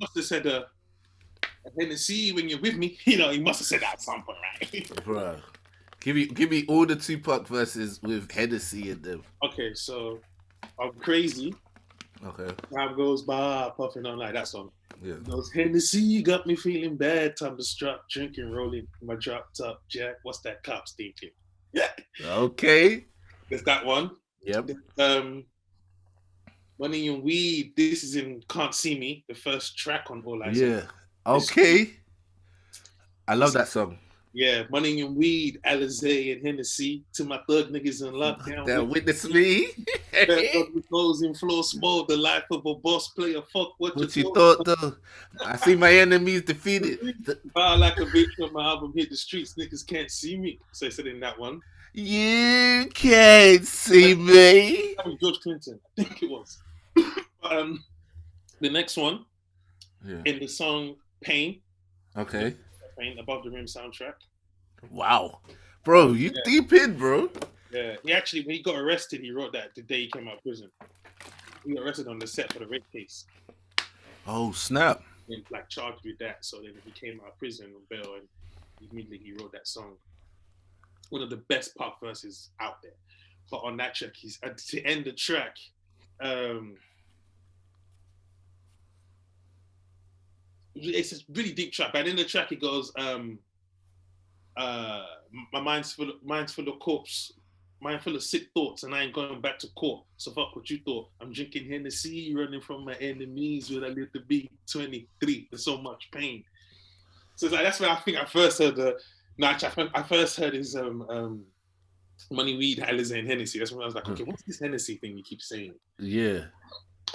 must have said Hennessy when you're with me. You know, he must have said that at some point, right? Bro. Give me all the Tupac verses with Hennessy in them. Okay, so I'm crazy. Okay. Time goes by, puffing on like that song. Yeah. Those Hennessy got me feeling bad. Time to strap, drinking, rolling my drop top jack. What's that cops thinking? Yeah, Okay. there's that one. Yep. Um, Money and Weed. This is in Can't See Me, the first track on All Eyes on. Yeah. This, Okay. I love this that song. yeah, Money and Weed, Alizé and Hennessy. To my thug niggas in lockdown. That witness me. Closing floor small, the life of a boss player. Fuck what you What you thought. thought though? I see my enemies defeated. Fire like a bitch when my album hit the streets. Niggas can't see me. So I said in that one. You can't see me. That was George Clinton. I think it was. um, the next one Yeah. in the song Pain. Okay. Pain, Above the Rim soundtrack. Wow. Bro, you deep in, bro. Yeah. He actually, when he got arrested, he wrote that the day he came out of prison. He got arrested on the set for the rape case. Oh, snap. And like charged with that. So then he came out of prison on bail and immediately he wrote that song. One of the best pop verses out there. But on that track, he's to end the track. It's a really deep track. But in the track, it goes, my mind's full of corpse, mind full of sick thoughts, and I ain't going back to court. So fuck what you thought. I'm drinking Hennessy, running from my enemies when I live to be 23. There's so much pain. So it's like that's when I think I first heard the. No, actually, I first heard his Money, Weed, Alizé, and Hennessy. That's when I was like, okay, what's this Hennessy thing you keep saying? Yeah.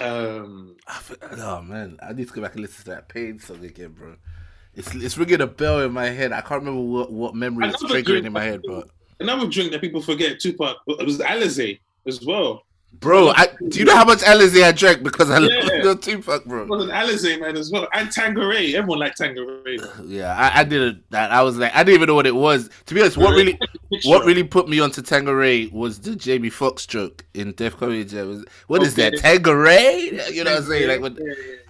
Oh man, I need to go back and listen to that Pain song again, bro. It's ringing a bell in my head. I can't remember what memory it's triggering in my head, but another drink that people forget, Tupac, it was Alizé as well. Bro, do you know how much Alizé I drank because I love Tupac, bro? It was an Alizé, man, as well. And Tanqueray. Everyone liked Tanqueray. Yeah, I didn't. I was like, I didn't even know what it was. To be honest, what really put me onto Tanqueray was the Jamie Foxx joke in Def Comedy Jam. What is that, Tanqueray? You know what I'm saying? Like,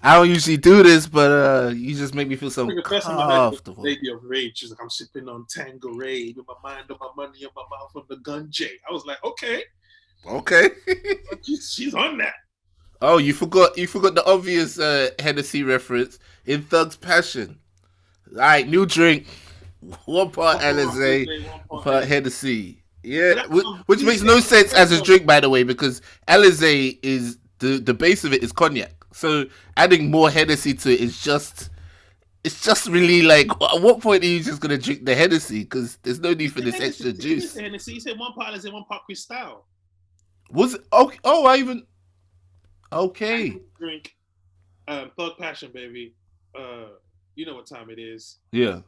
I don't usually do this, but you just make me feel so comfortable. Lady of Rage. She's like, I'm sipping on Tanqueray with my mind on my money and my mouth on the gun J. I was like, okay. She's on that. Oh, you forgot the obvious Hennessy reference in Thug's Passion. All right, new drink. One part Alizé, one part Hennessy. Yeah, which makes no sense as a drink, by the way, because Alizé is the base of it is cognac. So adding more Hennessy to it is just. It's just really like, at what point are you just gonna drink the Hennessy? Because there's no need for this extra juice. Hennessy, he said one part Alizé, one part Cristal. Was it okay? Oh, I even okay. Drink, Thug Passion, baby. You know what time it is. Yeah.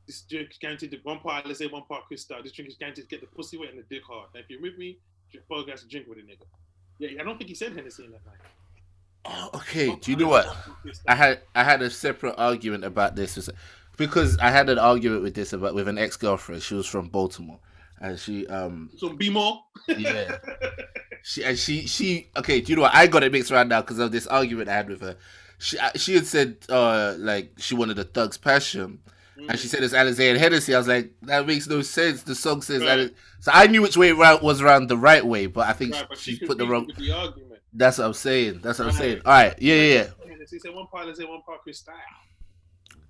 This drink is guaranteed to one part Alizé, one part Cristal. This drink is guaranteed to get the pussy wet and the dick hard. Now, if you're with me, your Thug has to drink with a nigga. Yeah, I don't think he said Hennessy in that night. Oh, okay. Do you know what? I had a separate argument about this because I had an argument with an ex-girlfriend. She was from Baltimore, and she So be more. Yeah. She okay. Do you know what? I got it mixed right now because of this argument I had with her. She had said like she wanted a Thug's Passion. And she said it's Alizé and Hennessy. I was like, that makes no sense. The song says so I knew which way was around the right way, but I think she put the wrong. The argument. That's what I'm saying. All right, yeah. He said one part Alizé, one part Cristal.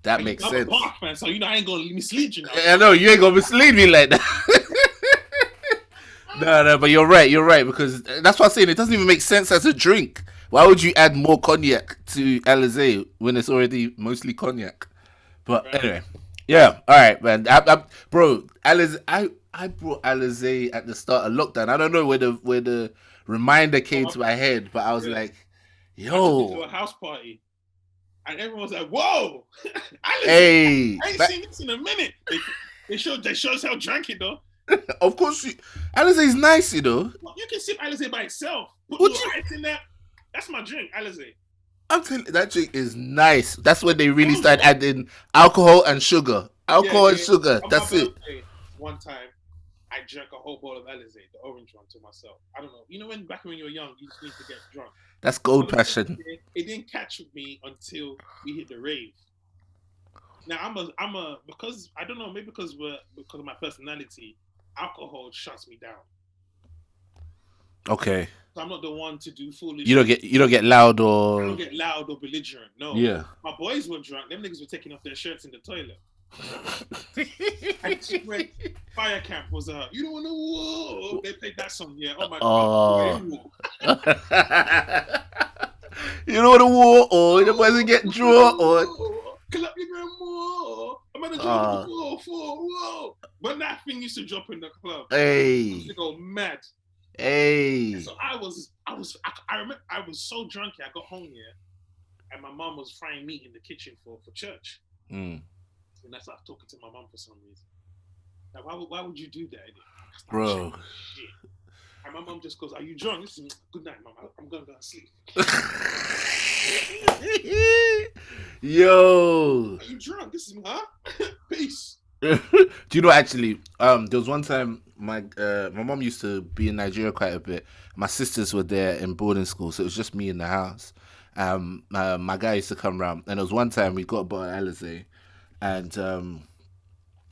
That makes sense. Park, man, so you know I ain't gonna mislead you now. I know you ain't gonna mislead me like that. No, but you're right because that's what I'm saying. It doesn't even make sense as a drink. Why would you add more cognac to Alizé when it's already mostly cognac? But anyway, yeah, all right, man. Bro, Alizé, I brought Alizé at the start of lockdown. I don't know where the reminder came to my head, but I was like, yo. To a house party. And everyone was like, whoa! Hey! I ain't seen this in a minute. They showed us how drunk it, though. Of course, Alizé is nice, you know. You can sip Alizé by itself. Put little ice in there. That's my drink, Alizé. I'm telling you, that drink is nice. That's when they really started adding alcohol and sugar. And sugar. That's it. One time, I drank a whole bowl of Alizé, the orange one, to myself. I don't know. You know, back when you were young, you just need to get drunk. That's gold passion. It didn't catch me until we hit the rave. Now I'm a because I don't know, maybe because of my personality, alcohol shuts me down. Okay. So I'm not the one to do foolish. You don't get loud I don't or get loud or belligerent. No. yeah. My boys were drunk. Them niggas were taking off their shirts in the toilet. And when Fire Camp was you don't want to war. They played that song, yeah. Oh my god. You don't want to war or the boys get draw or Kill up your grandma. I'm gonna drop the whoa. When that thing used to drop in the club, hey. I used to go mad. Hey. And so I remember I was so drunk here. I got home here, and my mom was frying meat in the kitchen for church. Mm. And that's why I was talking to my mom for some reason. Like, why would you do that, bro? Shit. And my mom just goes, "Are you drunk?" Listen, good night, mom. I'm gonna go to sleep. Yo. Are you drunk? This is peace. Do you know actually? There was one time my mom used to be in Nigeria quite a bit. My sisters were there in boarding school, so it was just me in the house. My guy used to come around, and there was one time we got a bottle of Alizé, and I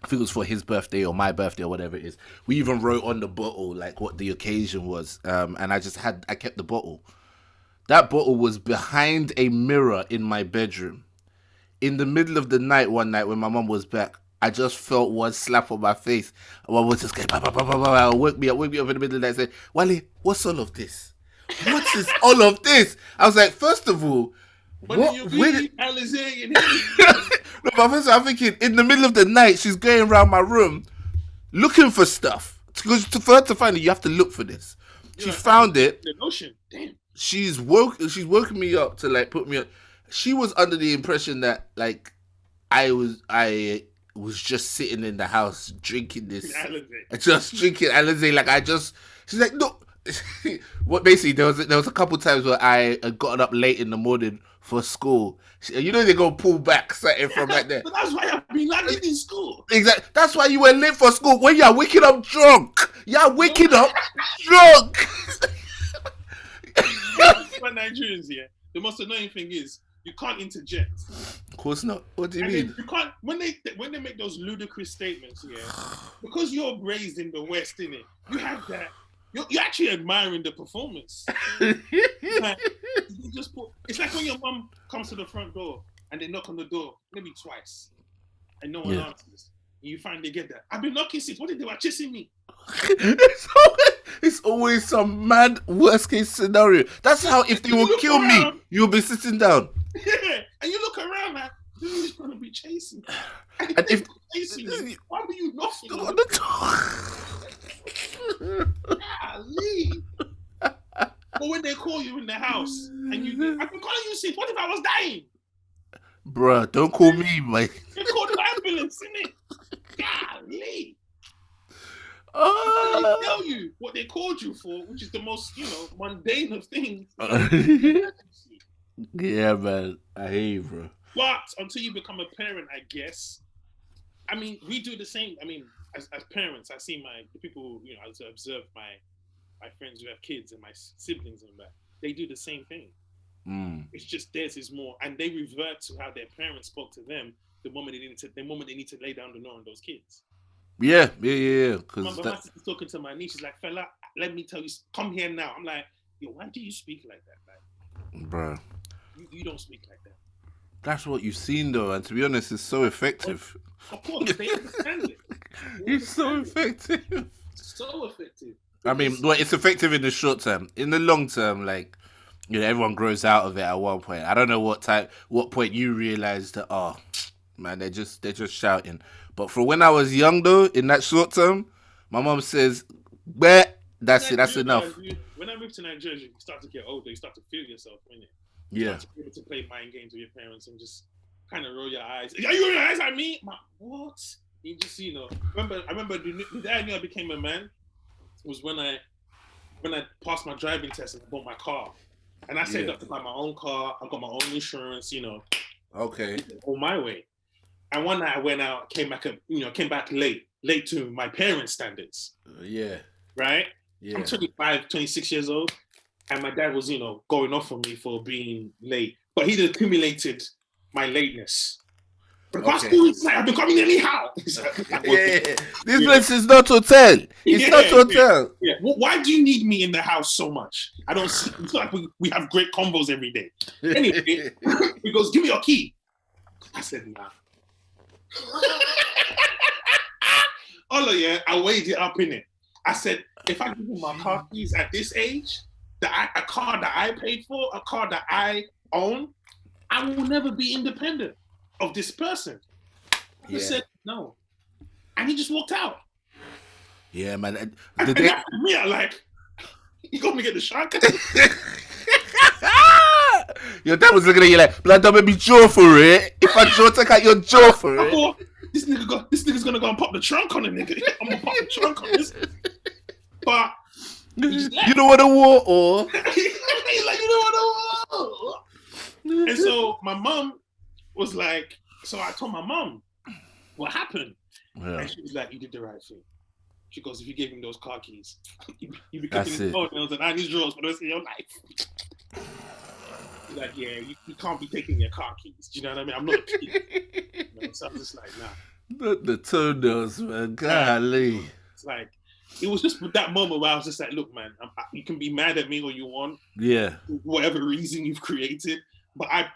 think it was for his birthday or my birthday or whatever it is. We even wrote on the bottle like what the occasion was, and I kept the bottle. That bottle was behind a mirror in my bedroom. In the middle of the night one night when my mom was back, I just felt one slap on my face. And I was just going, woke me up in the middle of the night and said, Wale, what's all of this? What is all of this? I was like, first of all, but what? Alizé no, but first I'm thinking, in the middle of the night, she's going around my room looking for stuff. Because for her to find it, you have to look for this. She found it. The notion. Damn. She's woken me up to like put me on. She was under the impression that like I was just sitting in the house drinking this, just drinking Alizé. Like she's like, no. What basically there was a couple times where I had gotten up late in the morning for school. You know they go pull back something from right there. But that's why I've been lagging in school. Exactly. That's why you were late for school when you're waking up drunk. You're waking up drunk. For Nigerians, yeah, the most annoying thing is you can't interject. Of course not. What do you mean? You can't when they make those ludicrous statements, yeah, because you're raised in the West, innit? You have that. You're actually admiring the performance. Like, it's like when your mom comes to the front door and they knock on the door maybe twice and no one answers. And you finally get that. I've been knocking since. What did they were chasing me? It's always some mad worst case scenario. That's how if they will kill me, you'll be sitting down. Yeah, and you look around like, who's going to be chasing? And if chasing you, why do you knock on the door? Golly. But when they call you in the house and I've been calling you since. What if I was dying? Bruh, don't call me, Mike. They called the ambulance, innit? Golly. They tell you what they called you for, which is the most, mundane of things. Yeah, man. I hear you, bro. But until you become a parent, I guess. I mean, we do the same. I mean, as parents, I see the people, as I observe my friends who have kids and my siblings and that, they do the same thing. It's just theirs is more, and they revert to how their parents spoke to them the moment they need to lay down the law on those kids. Yeah. My sister's talking to my niece. She's like, "Fella, let me tell you, come here now." I'm like, "Yo, why do you speak like that, like, bro? You don't speak like that." That's what you've seen, though, and to be honest, it's so effective. Of course, they understand it. It's so effective. So effective. I mean, well, it's effective in the short term. In the long term, like, everyone grows out of it at one point. I don't know what point you realize that, oh, man, they're just shouting. But for when I was young, though, in that short term, my mom says, "Bet that's it. That's enough." When I moved to Nigeria, you start to get older. You start to feel yourself, innit? Yeah. You start to be able to play mind games with your parents and just kind of roll your eyes. Are you rolling your eyes at me? What? You just, I remember the day I knew I became a man was when I passed my driving test and I bought my car. And I saved up to buy my own car. I got my own insurance, Okay. On my way. And one night I went out, came back late to my parents' standards. Yeah. Right? Yeah. I'm 25, 26 years old. and my dad was, going off on me for being late. But he'd accumulated my lateness. For the past 2 weeks, I've been coming anyhow. This place is not hotel. It's not hotel. Yeah. Well, why do you need me in the house so much? I don't see. It's like we have great combos every day. Anyway, he goes, "Give me your key." I said, "Nah." Ola, yeah, I weighed it up in it. I said, if I give him my car keys at this age, a car that I paid for, a car that I own, I will never be independent of this person. He said no, and he just walked out. Yeah, man. And me, I'm like, you got me get the shark. Your dad was looking at you like, blood, don't make me jaw for it. If I jaw, take out your jaw for it. Thought, this nigga's gonna go and pop the trunk on a nigga. I'm gonna pop the trunk on this. But you don't want a war, or he's like, you don't want a war. And so my mom was like, so I told my mom what happened. Yeah. And she was like, you did the right thing. She goes, if you gave him those car keys, you'd be cooking his toenails and iron his drawers for the rest of your life. She's like, yeah, you can't be taking your car keys. Do you know what I mean? I'm not a kid. So I'm just like, nah. Not the toenails, man. Golly. It's like, it was just that moment where I was just like, look, man, you can be mad at me all you want. Yeah. Whatever reason you've created. But I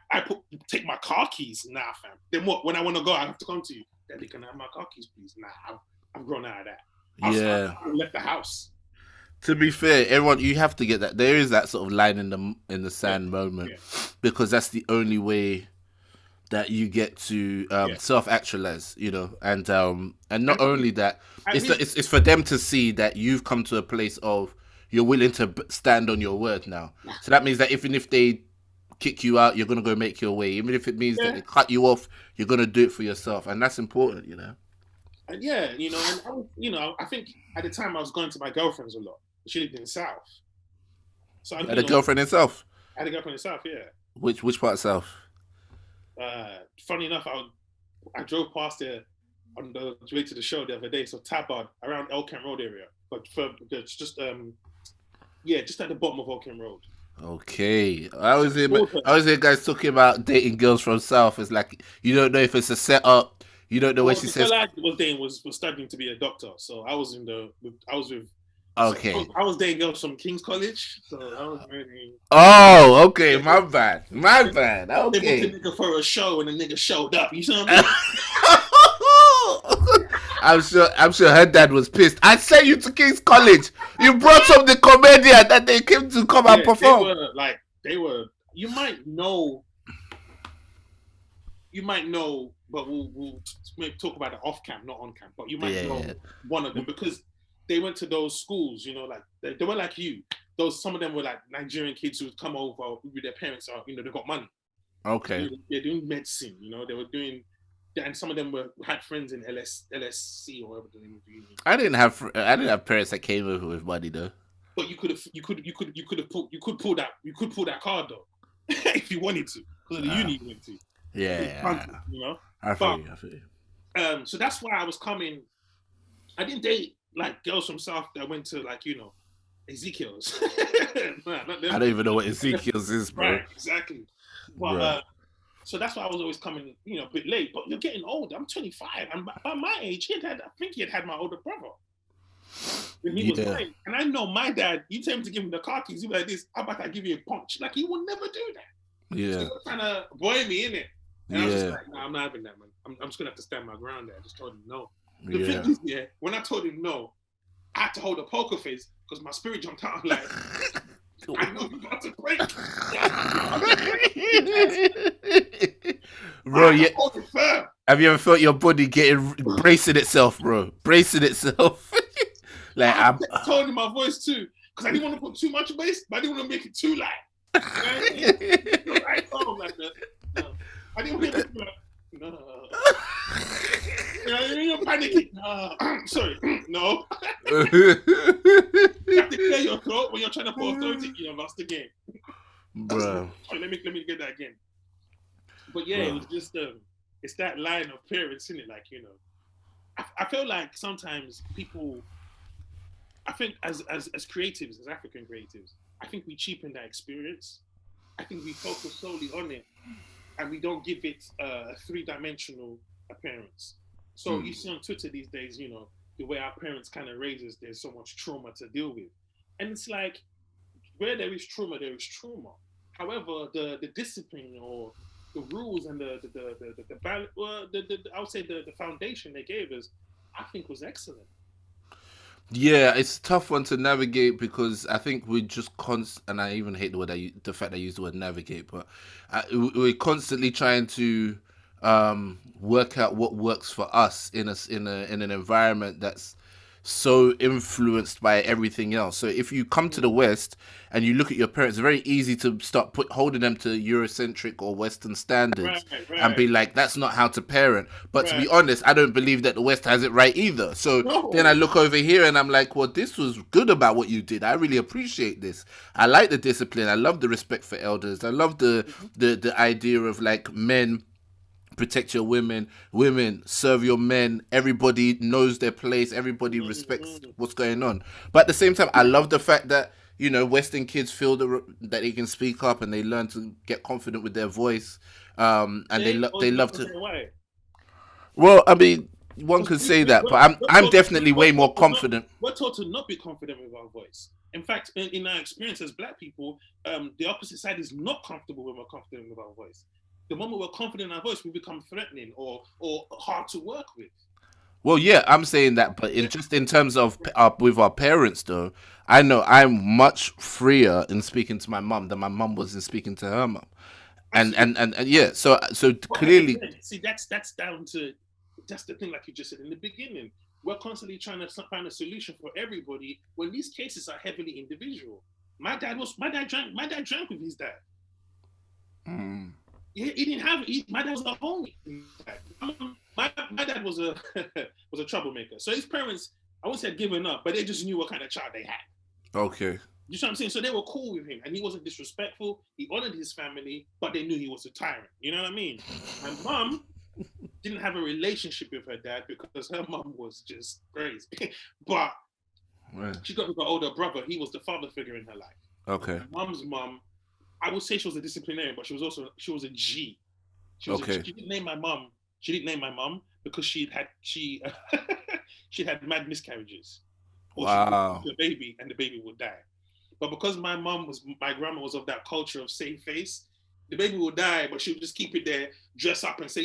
take my car keys. Nah, fam. Then what? When I want to go, I have to come to you. Daddy, can I have my car keys, please? Nah, I've grown out of that. I left the house. To be fair, everyone, you have to get that. There is that sort of line in the sand moment, because that's the only way that you get to self-actualize, and not only that, it's for them to see that you've come to a place of you're willing to stand on your word now. So that means that even if they kick you out, you're gonna go make your way. Even if it means that they cut you off, you're gonna do it for yourself, and that's important, And I think at the time I was going to my girlfriend's a lot. She lived in the South. So had a girlfriend in South? I had a girlfriend in South, yeah. Which part of South? Funny enough, I drove past there on the way to the show the other day. So Tabard, around El Kent Road area, but just at the bottom of El Kent Road. Okay, I was here, guys talking about dating girls from South. It's like you don't know if it's a setup. You don't know what she says. The girl I was dating was studying to be a doctor, so I was with. Okay. So I was dating girls from King's College, so I was really. Oh, okay. My bad. Okay. They booked a nigga for a show, and the nigga showed up. You see what I mean? I'm sure her dad was pissed. I sent you to King's College. You brought some the comedian that they came to come and perform. They were. You might know, but we'll maybe talk about it off cam, not on cam. But you might know one of them because they went to those schools. Like they were like you. Some of them were like Nigerian kids who would come over with their parents. They got money. Okay. They're doing medicine. They were doing. And some of them had friends in LSC or whatever the name of the union. I didn't have parents that came over with money though. But you could pull that card though, if you wanted to, because of the uni you went to. Yeah. I feel you. So that's why I was coming. I didn't date like girls from South that went to Ezekiel's. I don't even know what Ezekiel's is, bro. Right, exactly. But so that's why I was always coming, a bit late. But you're getting older. I'm 25, and by my age, I think he had my older brother. When he was playing. And I know my dad. You tell him to give him the car keys. He'd be like this. How about I give you a punch? Like he would never do that. Yeah. So he was trying to boy me in it. And I was just like, nah, I'm not having that, man. I'm just gonna have to stand my ground there. I just told him no. The thing is, when I told him no, I had to hold a poker face because my spirit jumped out. Like, I know you're about to break. Bro, have you ever felt your body bracing itself, bro? Bracing itself. Like I told him my voice too, because I didn't want to put too much bass, but I didn't want to make it too loud. I told him like that. No. I didn't want to make it too loud. No. You're panicking. Sorry. No. You have to clear your throat when you're trying to put authority. You lost the game. Bro. Let me get that again. But it was just it's that line of parents, isn't it? Like, I feel like sometimes people, I think as creatives, as African creatives, I think we cheapen that experience. I think we focus solely on it, and we don't give it a three-dimensional appearance. So you see on Twitter these days, the way our parents kind of raise us, there's so much trauma to deal with, and it's like where there is trauma, there is trauma. However, the discipline or the rules and I would say the foundation they gave us, I think was excellent. Yeah, it's a tough one to navigate because I think we just and I even hate the fact I use the word navigate, but we're constantly trying to work out what works for us in an environment that's so influenced by everything else. So if you come to the West and you look at your parents, it's very easy to start holding them to Eurocentric or Western standards and be Right, like, that's not how to parent. But to be right. honest, I don't believe that the West has it right either. So then I No, look over here and I'm like, well, this was good about what you did. I really appreciate this. I like the discipline. I love the respect for elders. I love the idea of like men protect your women serve your men, everybody knows their place, everybody respects mhm. what's going on. But at the same time, I love the fact that Western kids feel that they can speak up and they learn to get confident with their voice, and See, or they it's not love the to. same way. Well, I mean, one Because could say that, but I'm definitely way more confident. we're taught to not be confident with our voice. In fact, in our experience as Black people, the opposite side is not comfortable when we're confident with our voice. The moment we're confident in our voice, we become threatening or hard to work with. Well, yeah, I'm saying that, but in terms of with our parents, though, I know I'm much freer in speaking to my mum than my mum was in speaking to her mum, Absolutely. and yeah, so But clearly, again, see, that's down to that's the thing, like you just said in the beginning. We're constantly trying to find a solution for everybody when these cases are heavily individual. My dad drank with his dad. He didn't have my dad was a homie. My dad was a was a troublemaker. So his parents, I wouldn't say given up, but they just knew what kind of child they had. okay, You know what I'm saying? So they were cool with him, and he wasn't disrespectful. He honored his family, but they knew he was a tyrant. You know what I mean? My mom didn't have a relationship with her dad because her mom was just crazy. But right. she got with her older brother. He was the father figure in her life. Okay, My mom's mom, I would say she was a disciplinarian, but she was a G. She was a G. okay, She didn't name my mom. She didn't name my mom because she she had mad miscarriages, or she would wow, a baby and the baby would die. But because my grandma was of that culture of save face, the baby will die, but she would just keep it there, dress up, and say,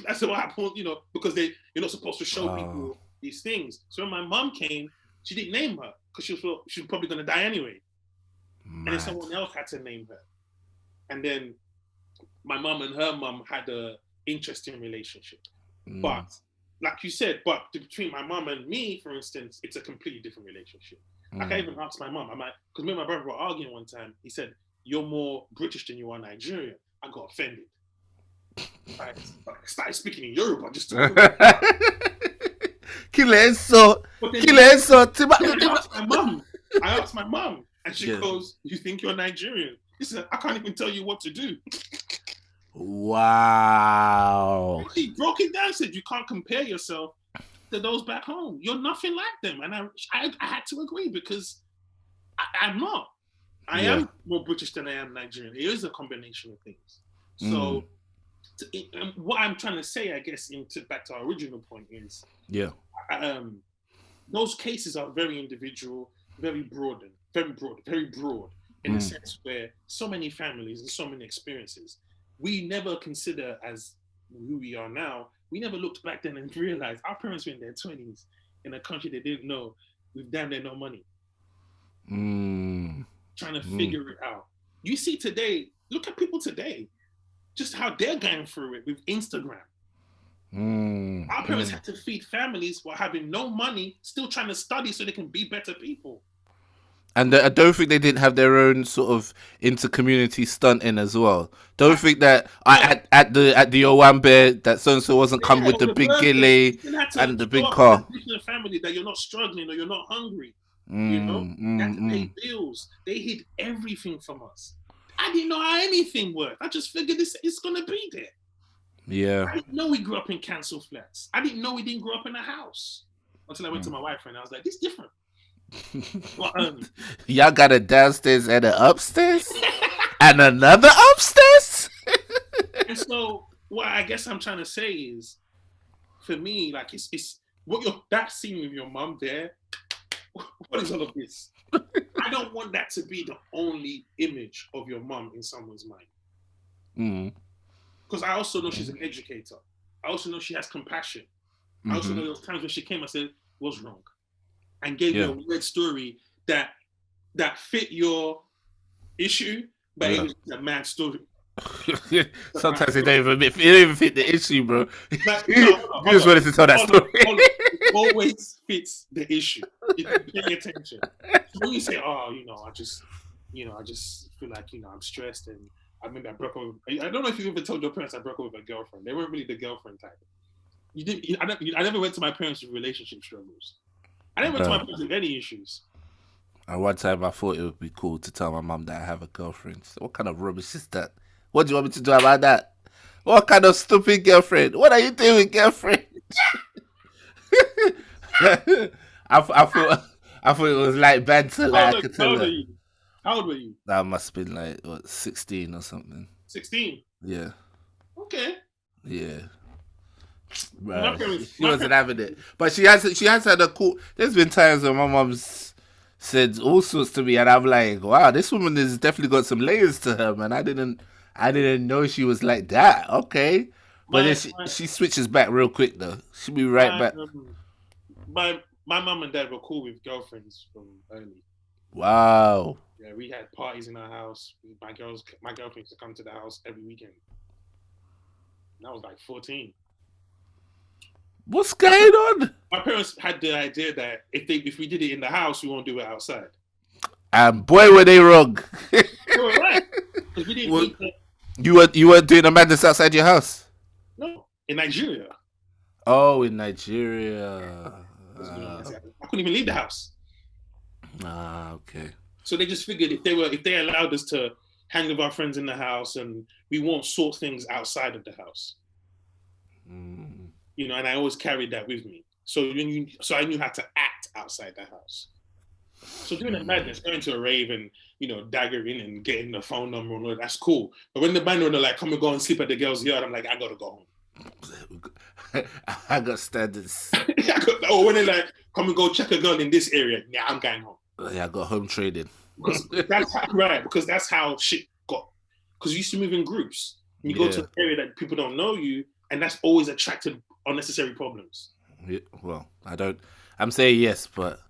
that's what happened, because you're not supposed to show wow, people these things. So when my mom came, she didn't name her because she was probably gonna die anyway, and then mad, someone else had to name her. And then my mom and her mom had a interesting relationship, but like you said, but between my mom and me, for instance, it's a completely different relationship. I can't even ask my mom. I'm like, because me and my brother were arguing one time. He said, "You're more British than you are Nigerian." I got offended. I started speaking in Yoruba just to prove. But then, kile eso, then I asked my mom, and she yeah, goes, "You think you're Nigerian?" He said, "I can't even tell you what to do." wow, And she broke it down. Said, "You can't compare yourself to those back home. You're nothing like them." And I had to agree because I'm not. I yeah, am more British than I am Nigerian. It is a combination of things. So, what I'm trying to say, I guess, back to our original point is, yeah, um, those cases are very individual, very broad, in the sense where so many families and so many experiences, we never consider as who we are now. We never looked back then and realized our parents were in their 20s in a country they didn't know with damn near no money, trying to figure it out. You see today, look at people today, just how they're going through it with Instagram. Our parents had to feed families while having no money, still trying to study so they can be better people. And I don't think they didn't have their own sort of inter-community stunt in as well. Don't think that Yeah, at the Owambe that so and so wasn't coming yeah, with on the the big birthday, you gilly still had to and the show big up and car. convince the family that you're not struggling or you're not hungry. You know, they had to pay bills. They hid everything from us. I didn't know how anything worked. I just figured it's gonna be there. Yeah. I didn't know we grew up in council flats. I didn't know we didn't grow up in a house until I went to my wife and I was like, "This is different." But Y'all got a downstairs and an upstairs? And another upstairs? and so what I guess I'm trying to say is, for me, like it's what you're that scene with your mum there. What is all of this? I don't want that to be the only image of your mum in someone's mind. Because I also know she's an educator. I also know she has compassion. I also know those times when she came and said, "What's wrong?" and gave you a weird story that fit your issue, but it was a mad story. Sometimes it don't even fit the issue, bro. Like, You just wanted to tell that story. It always fits the issue if you pay attention. So when you say, "Oh, I just feel like I'm stressed," and I remember I broke up with, I don't know if you ever told your parents I broke up with a girlfriend. They weren't really the girlfriend type. You didn't. I never went to my parents with relationship struggles. I never went to my parents with any issues. At one time, I thought it would be cool to tell my mum that I have a girlfriend. So what kind of rubbish is that? What do you want me to do about that? What kind of stupid girlfriend? What are you doing, girlfriend? I thought it was like banter. Like I could tell her. How old were you? That must have been like 16 or something. 16. Yeah. Okay. Yeah. Bro, she wasn't having it, but she has had a cool. There's been times when my mum's said all sorts to me, and I'm like, wow, this woman has definitely got some layers to her, man. I didn't know she was like that. Okay, but then she switches back real quick though. She'll be right back. My mum and dad were cool with girlfriends from early. Wow. Yeah, we had parties in our house. My girlfriend used to come to the house every weekend. And I was like 14. What's going on? My parents had the idea that if we did it in the house, we won't do it outside. And boy, were they wrong. They were right. Because we didn't. You weren't doing a madness outside your house? No, in Nigeria. Oh, in Nigeria. I couldn't even leave the house. Okay. So they just figured if they allowed us to hang with our friends in the house, and we won't sort things outside of the house. And I always carried that with me. So I knew how to act outside the house. So doing that madness, going to a rave and daggering and getting the phone number and all that's cool. But when the band are like, "Come and go and sleep at the girl's yard," I'm like, I gotta go home. I got standards. Or when they're like, "Come and go check a girl in this area," yeah, I'm going home. Yeah, I got home trading. Because that's how shit got. Because you used to move in groups. You go to an area that people don't know you, and that's always attracted unnecessary problems. Yeah, well, I'm saying yes, but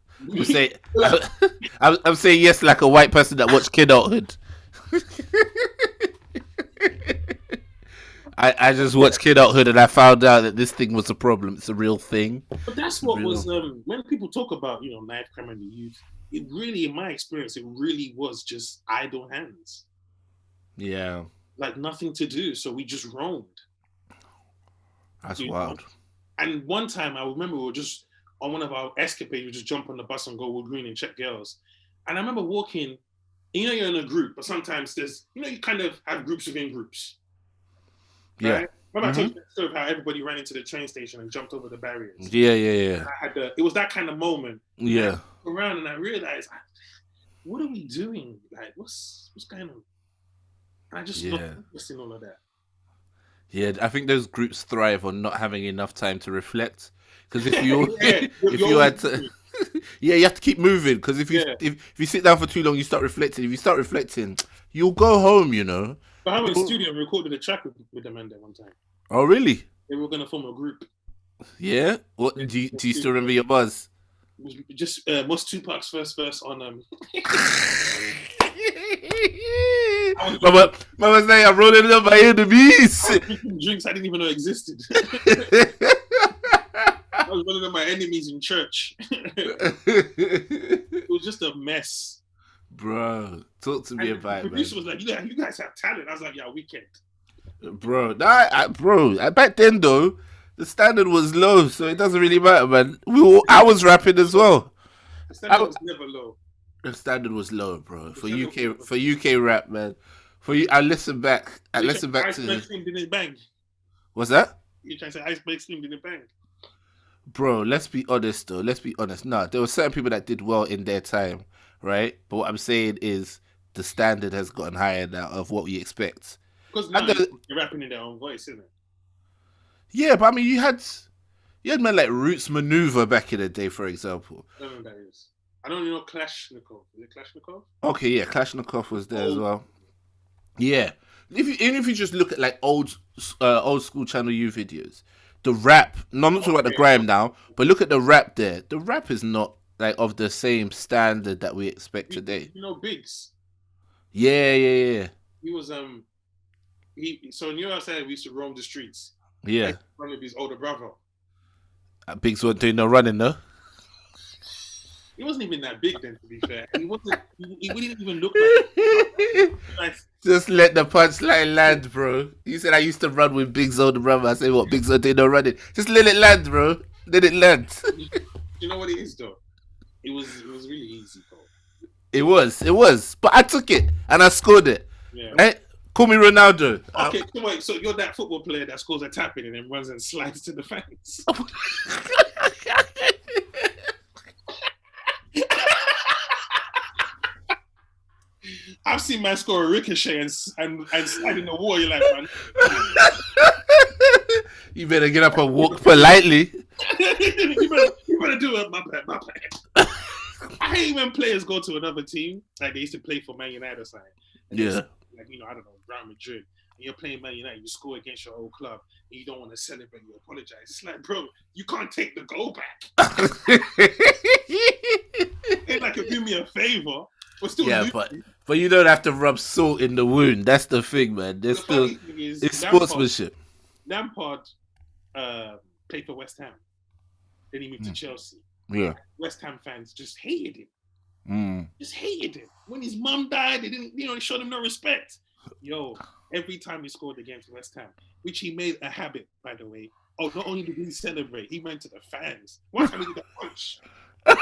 I'm saying yes like a white person that watched Kidulthood. I just watched Kidulthood and I found out that this thing was a problem. It's a real thing. But that's what was when people talk about knife crime in the youth. It really, in my experience, it really was just idle hands. Yeah. Like nothing to do, so we just roamed. That's wild. And one time I remember we were just on one of our escapades, we just jump on the bus and go Wood Green and check girls. And I remember walking, and you're in a group, but sometimes there's, you kind of have groups within groups. Right? Yeah. Remember I told you the story of how everybody ran into the train station and jumped over the barriers. Yeah. It was that kind of moment. Yeah. I around and I realized, what are we doing? Like, what's going on? And I just lost interest in all of that. Yeah, I think those groups thrive on not having enough time to reflect. Because if you had to, you have to keep moving. Because if you sit down for too long, you start reflecting. If you start reflecting, you'll go home. But I went in the studio and recorded a track with them at one time. Oh, really? They were gonna form a group. Yeah. What do you still remember your buzz? Just what's Tupac's first verse on Mama say I'm rolling up my enemies. I was drinking drinks I didn't even know existed. I was rolling up my enemies in church. It was just a mess. Bro, talk to me about it. The producer was like, you guys have talent. I was like, yeah, we can't. Bro, back then though, the standard was low, so it doesn't really matter, man. I was rapping as well. The standard was never low. The standard was low, bro. For UK rap, man. I listen back to. Iceberg Slim didn't bang. What's that? You trying to say Iceberg Slim didn't bang? Bro, let's be honest though. Let's be honest. No, there were certain people that did well in their time, right? But what I'm saying is the standard has gotten higher now of what we expect. Because I now got, you're rapping in their own voice, isn't it? yeah, but I mean, you had men like Roots Maneuver back in the day, for example. I don't know who that is. I don't know Kalashnikov. Is it Kalashnikov? Okay, yeah, Kalashnikov was there as Oh, well. Yeah, even if you just look at like old school Channel U videos, the rap. No, I'm not talking about the okay. grime now, but look at the rap there. The rap is not like of the same standard that we expect today. You know Biggs. Yeah, yeah, He was he so in your side we used to roam the streets. yeah, Like one of his older brother. Biggs wasn't doing no running though. He wasn't even that big then, to be fair. He wasn't. He didn't even look like. Just let the punchline land, bro. You said I used to run with Biggs older brother. I said what? Biggs wasn't doing no running. Just let it land, bro. Let it land. You know what it is though? It was really easy, bro. It was. But I took it and I scored it. Yeah. Right? Call me Ronaldo. Okay, so wait. So you're that football player that scores a tap in and then runs and slides to the fans. I've seen man score a ricochet and slide in the wall. You're like, man. You better get up and walk politely. you better do it. My bad. I hate when players go to another team. Like they used to play for Man United or something. Yeah. Like, I don't know, Real Madrid. And you're playing Man United, you score against your old club, and you don't want to celebrate, you apologize. It's like, bro, you can't take the goal back. It's like, do me a favor. But still but you don't have to rub salt in the wound. That's the thing, man. There's still it's sportsmanship. Lampard played for West Ham. Then he moved to Chelsea. Yeah. West Ham fans just hated him. Just hated him. When his mum died, they didn't, they showed him no respect. Yo, every time he scored against West Ham, which he made a habit, by the way. Oh, not only did he celebrate, he went to the fans. One time he did a punch. The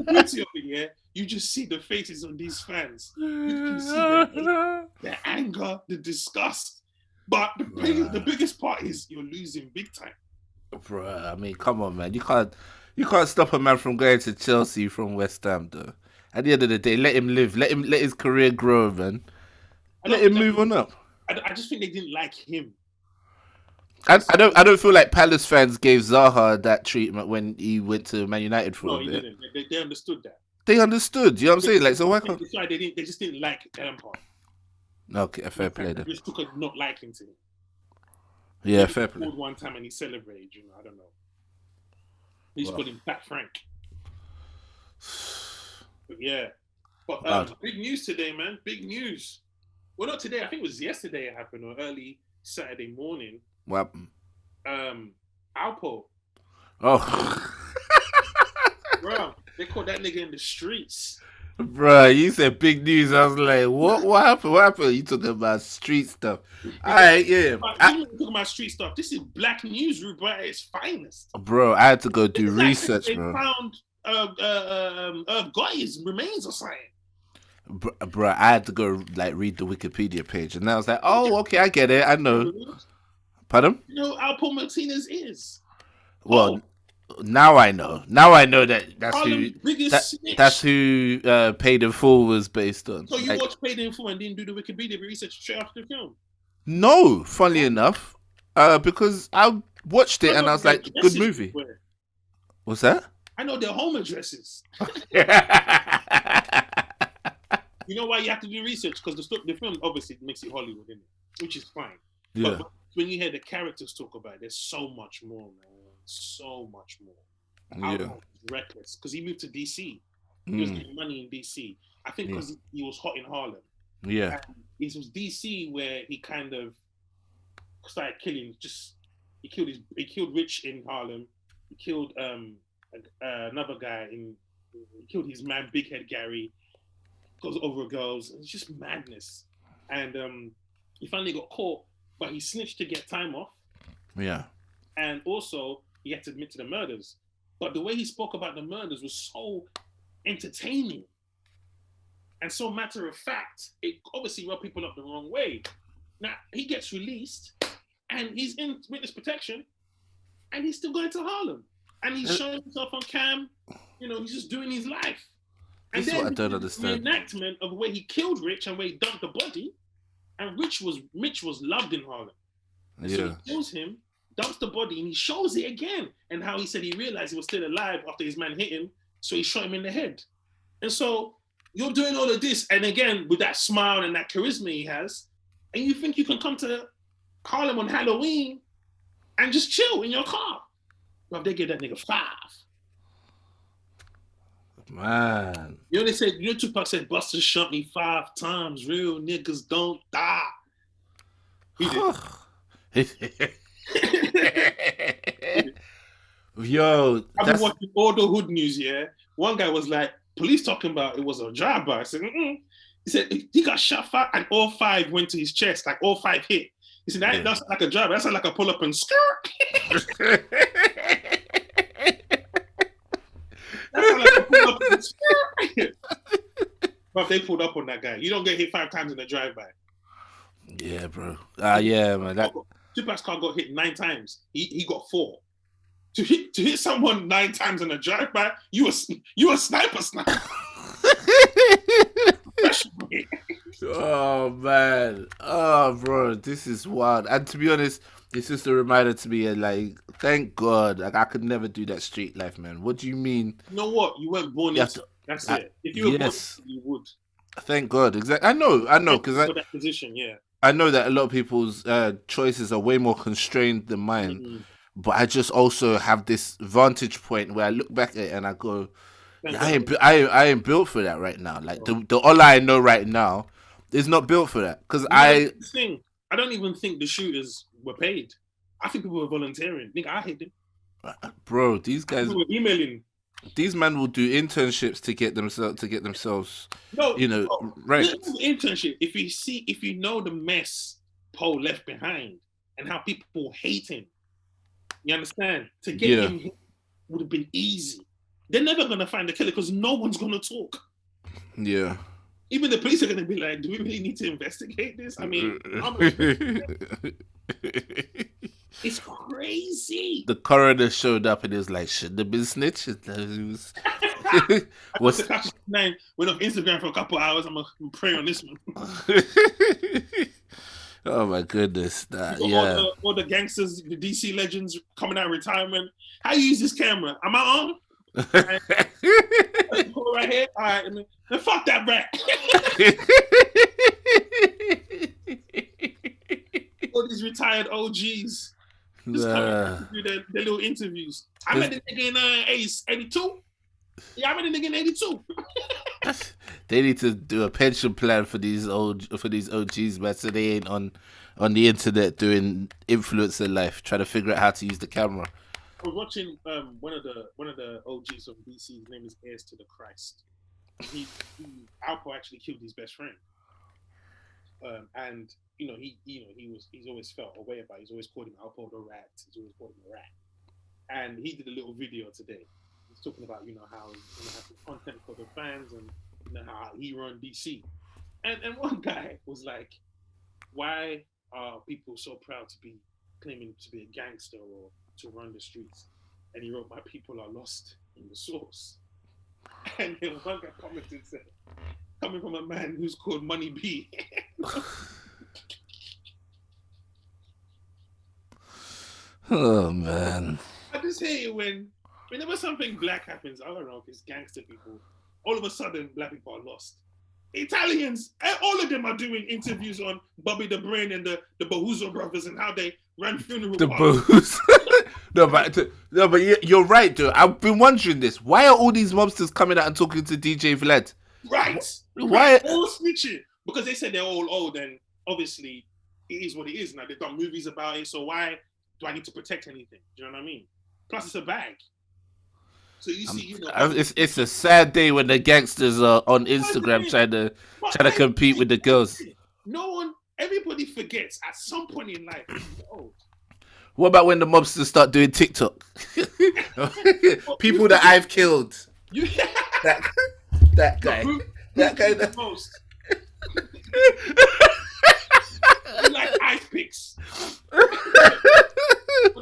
beauty of it, yeah, you just see the faces on these fans. You can see their anger, the disgust. But the biggest part is you're losing big time. Bruh, I mean, come on, man. You can't stop a man from going to Chelsea from West Ham, though. At the end of the day, let him live. Let his career grow, man. Let him move on up. I just think they didn't like him. I don't feel like Palace fans gave Zaha that treatment when he went to Man United for a bit. No, he didn't. They understood that. They understood. You know what I'm saying? Like, so why can't they just didn't like Lampard. Okay, fair play then. They just took a not liking to him. Yeah, fair play. One time and he celebrated, I don't know. He just called him Fat Frank. But yeah. But big news today, man. Big news. Well, not today. I think it was yesterday it happened, or early Saturday morning. What? Alpo. Oh. Bro, they caught that nigga in the streets. Bro, you said big news. I was like, what happened? What happened? You talking about street stuff. All right, yeah. I'm talking about street stuff. This is black news, bro, at its finest. Bro, I had to go do research, they bro. They found Goy's remains or something. Bro, I had to go read the Wikipedia page, and I was like, oh, okay, I get it. I know. Pardon? You know who Alpo Martinez is? Well, now I know. Now I know that's who. That's who Paid in Full was based on. So you watched Paid in Full and didn't do the Wikipedia research straight after the film? No, funnily enough, because I watched it and I was like, good movie. What's that? I know their home addresses. You know why you have to do research? Because the film obviously makes it Hollywood, isn't it? Which is fine. Yeah. But when you hear the characters talk about it, there's so much more, man. So much more. Yeah. Reckless. Because he moved to DC. He was getting money in DC. I think because he was hot in Harlem. Yeah. And it was DC where he kind of started killing. He killed Rich in Harlem. He killed another guy he killed his man, Big Head Gary. Goes over girls. It's just madness. And he finally got caught, but he snitched to get time off. Yeah. And also, he had to admit to the murders. But the way he spoke about the murders was so entertaining and so matter of fact. It obviously rubbed people up the wrong way. Now, he gets released and he's in witness protection and he's still going to Harlem, and he's showing himself on cam. You know, he's just doing his life. And this is then what I don't understand. Reenactment of where he killed Rich and where he dumped the body, and Mitch was loved in Harlem. And so he kills him, dumps the body, and he shows it again. And how he said he realized he was still alive after his man hit him, so he shot him in the head. And so you're doing all of this, and again with that smile and that charisma he has, and you think you can come to Harlem on Halloween and just chill in your car. But they give that nigga 5. Man. You know they said, you know Tupac said Buster shot me 5 times. Real niggas don't die. He did. Yo, I've been watching all the hood news, yeah. One guy was like, police talking about it was a drive-by. I said, He said he got shot 5 and all 5 went to his chest, like all 5 hit. He said that's like a drive. That's like a pull-up and skirt. That's like a pull-up and skirt. But they pulled up on that guy. You don't get hit 5 times in a drive-by. Yeah, bro. Yeah, man. Tupac's car got hit 9 times. He got 4. To hit someone 9 times in a drive-by, you a sniper. Oh man, oh bro, this is wild. And to be honest, it's just a reminder to me, like, thank God, like I could never do that street life, man. What do you mean? You know what? You weren't born into. That's it. If you were born, you would. Thank God, exactly. I know, because that position, yeah. I know that a lot of people's choices are way more constrained than mine. Mm-hmm. But I just also have this vantage point where I look back at it and I go, I ain't built for that right now. Like the Ola I know right now is not built for that. Because I don't even think the shooters were paid. I think people were volunteering. Nigga, I hate them. Bro, these guys were emailing. These men will do internships to get themselves. No, right. Internship. If you know the mess Poe left behind and how people hate him. You understand? To get him would have been easy. They're never going to find the killer because no one's going to talk. Yeah. Even the police are going to be like, do we really need to investigate this? I mean, it's crazy. The coroner showed up and he was like, shouldn't have been snitching. What's the name? Went off Instagram for a couple hours. I'm going to pray on this one. Oh my goodness! All the gangsters, the DC legends coming out of retirement. How you use this camera? Am I on? Right here. All right, then fuck that rat. All these retired OGs just coming to do their little interviews. I met the nigga in 82. Yeah, I met the nigga in 82. They need to do a pension plan for these OGs, man, so they ain't on the internet doing influencer life, trying to figure out how to use the camera. I was watching one of the OGs from DC. His name is Heirs to the Christ. Alpo actually killed his best friend, and he's always felt a way about it. He's always called him Alpo the Rat. He's always called him a rat. And he did a little video today. He's talking about how he's have the content for the fans and how he run DC. And one guy was like, why are people so proud to be claiming to be a gangster or to run the streets? And he wrote, my people are lost in the source. And then one guy commented and said, coming from a man who's called Money B. Oh man. I just hate it whenever something black happens, I don't know if it's gangster people, all of a sudden black people are lost. Italians, all of them are doing interviews on Bobby the Brain and the Bahuzo brothers and how they ran funeral parties. No, but you're right, dude. I've been wondering this. Why are all these mobsters coming out and talking to DJ Vlad? Right. Why? All snitching. Because they said they're all old and obviously it is what it is now. They've done movies about it, so why do I need to protect anything? Do you know what I mean? Plus it's a bag. So you see, it's a sad day when the gangsters are on Instagram trying to compete with the girls. Everybody forgets at some point in life they're old. What about when the mobsters start doing TikTok? People that I've killed. That guy. That guy. The most. Like ice picks. But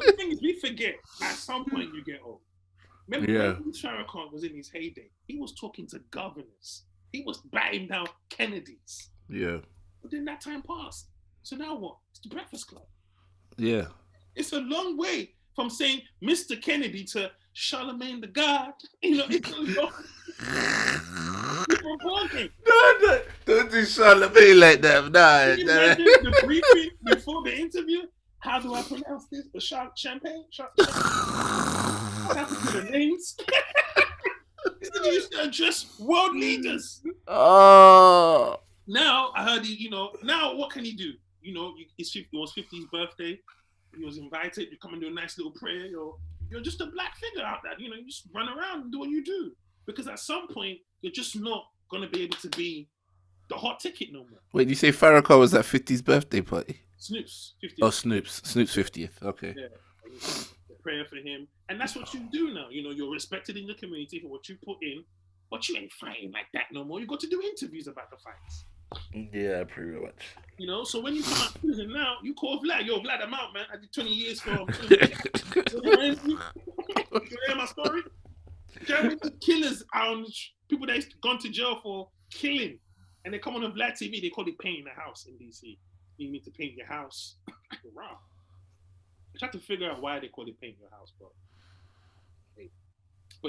the thing is, we forget at Yeah. when Farrakhan was in his heyday, he was talking to governors. He was batting down Kennedys. Yeah. But then that time passed. So now what? It's the Breakfast Club. Yeah. It's a long way from saying Mr. Kennedy to Charlemagne the God. You know, it's a long different ballgame. No, don't do Charlemagne like that. Can you Nah. imagine the briefing before the interview? How do I pronounce this? The champagne? What happened to the names? This nigga used to address world leaders. Oh. Now I heard he, now what can he do? It was 50's birthday. He was invited. You come and do a nice little prayer. You're just a black figure out there. You just run around and do what you do. Because at some point, you're just not going to be able to be the hot ticket no more. Wait, you say Farrakhan was at 50's birthday party? Snoop's 50th. Oh, Snoop's 50th. Okay. Yeah. Prayer for him. And that's what you do now. You're respected in the community for what you put in, but you ain't fighting like that no more. You got to do interviews about the fights. Yeah, pretty much. So when you come out of prison now, you call Vlad. Yo, Vlad, I'm out, man. I did 20 years for you hear my story? Killers people that gone to jail for killing. And they come on Vlad TV, they call it painting a house in DC. You need to paint your house. Wow. I tried to figure out why they call it paint your house, but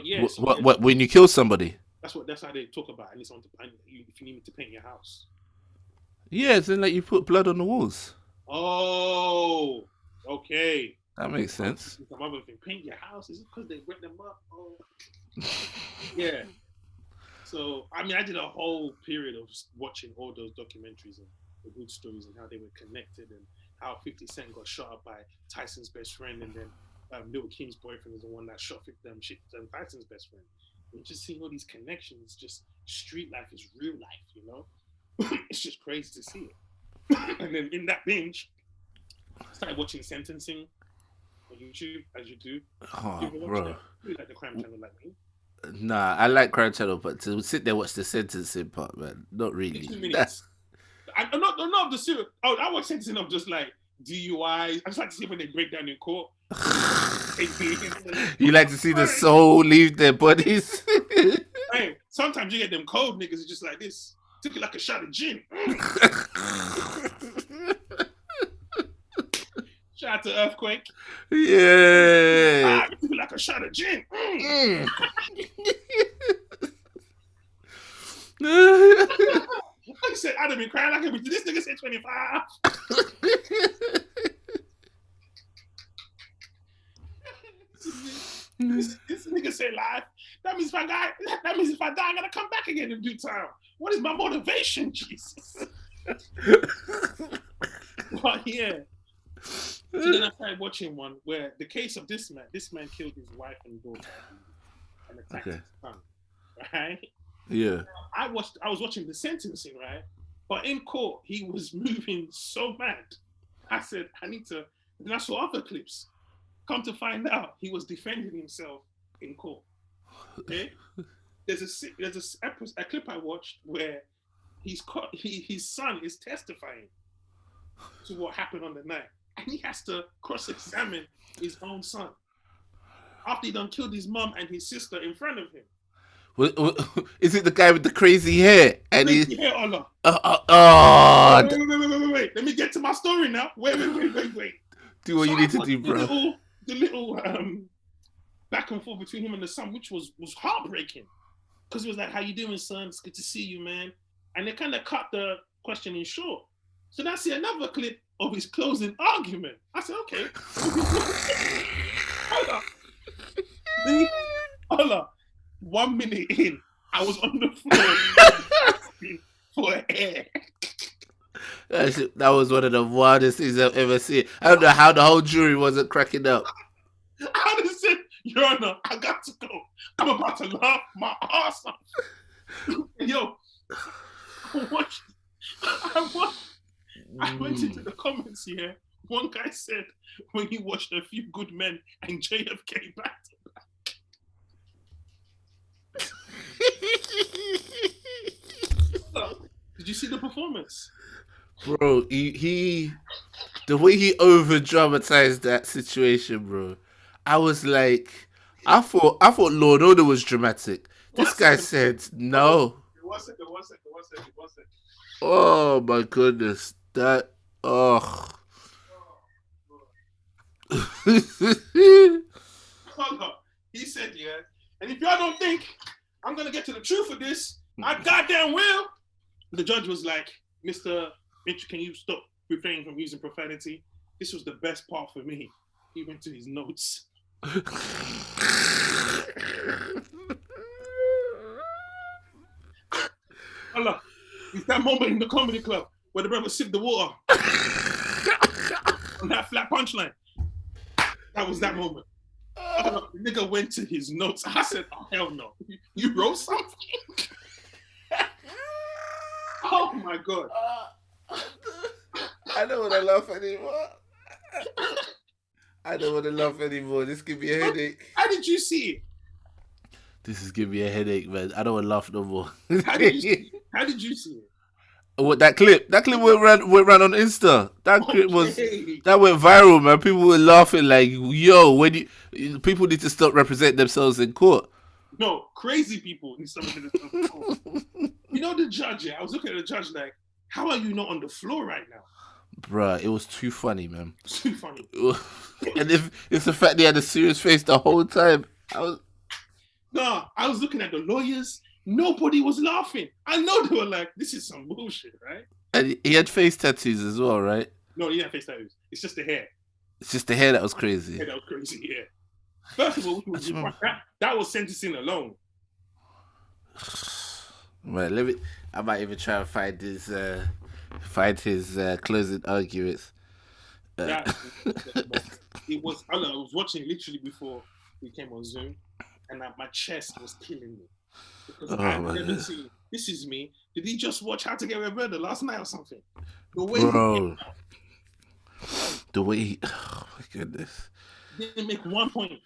yeah. What when you kill somebody? That's how they talk about it. If you need me to paint your house. Yeah, it's then like you put blood on the walls. Oh, okay. That makes sense. Some other thing. Paint your house? Is it because they wet them up? Oh. Yeah. So, I did a whole period of watching all those documentaries and the good stories and how they were connected and how 50 Cent got shot up by Tyson's best friend, and then Lil Kim's boyfriend is the one that shot Tyson's best friend. And just seeing all these connections, just street life is real life, It's just crazy to see it. And then in that binge, I started watching sentencing on YouTube, as you do. Oh, bro. You like the crime channel like me? Nah, I like Crime Channel, but to sit there watch the sentencing part, man, not really. 15 minutes. I'm not the serial. Oh, I watch sentencing of just like DUI. I just like to see when they break down in court. You like to see the soul leave their bodies? Hey, sometimes you get them cold niggas who just like this. Took it like a shot of gin. Shout out to Earthquake. Yeah. Took it like a shot of gin. I said, I'd have been crying like this nigga said 25. This nigga said live. That means if I die, I gotta come back again in due time. What is my motivation, Jesus? But yeah. So then I started watching one where the case of this man killed his wife and daughter and attacked his son. Right? Yeah. I was watching the sentencing, right? But in court, he was moving so mad. I said, I need to. And I saw other clips. Come to find out, he was defending himself in court. Okay, there's a clip I watched where his son is testifying to what happened on the night, and he has to cross-examine his own son after he done killed his mom and his sister in front of him. Is it the guy with the crazy hair? And crazy hair, Ola. Wait. Let me get to my story now. Wait. Do what you need to do, bro. The little back and forth between him and the son, which was heartbreaking, because it was like, "How you doing, son? It's good to see you, man." And they kind of cut the questioning short. So now I see another clip of his closing argument. I said, "Okay, hold up. 1 minute in, I was on the floor asking for air." That was one of the wildest things I've ever seen. I don't know how the whole jury wasn't cracking up. I just said, "Your Honor, I got to go. I'm about to laugh my ass off." Yo, I went into the comments here. One guy said when he watched A Few Good Men and JFK back to back. Did you see the performance? Bro, he the way he over dramatized that situation, bro. I was like, I thought Law and Order was dramatic. This guy said no. One second. Oh my goodness, that oh. Hold on. He said, yeah. And if y'all don't think I'm gonna get to the truth of this, I goddamn will. The judge was like, Mr. Mitch, can you stop refraining from using profanity? This was the best part for me. He went to his notes. Allah, it's that moment in the comedy club where the brother sipped the water on that flat punchline. That was that moment. The nigga went to his notes. I said, oh, hell no. You wrote something? Oh, my God. I don't want to laugh anymore. I don't want to laugh anymore. This give me a headache. How did you see it? This is giving me a headache, man. I don't want to laugh no more. How did you see it? What, that clip? That clip went round on Insta. That clip that went viral, man. People were laughing like, "Yo, people need to stop representing themselves in court." No, crazy people need to stop representing themselves in court. You know the judge. Yeah, I was looking at the judge like, "How are you not on the floor right now?" Bruh, it was too funny, man. Too funny. And if it's the fact they had a serious face the whole time, I was looking at the lawyers. Nobody was laughing. I know they were like, this is some bullshit, right? And he had face tattoos as well, right? No, he didn't have face tattoos. It's just the hair. It's just the hair that was crazy. Yeah, that was crazy, yeah. First of all, that was sentencing alone. Right, I might even try and find his closing arguments. I was watching literally before we came on Zoom, and my chest was killing me. Because I've never seen, this is me. Did he just watch How to Get Away with Murder last night or something? Oh my goodness. Didn't make 1 point.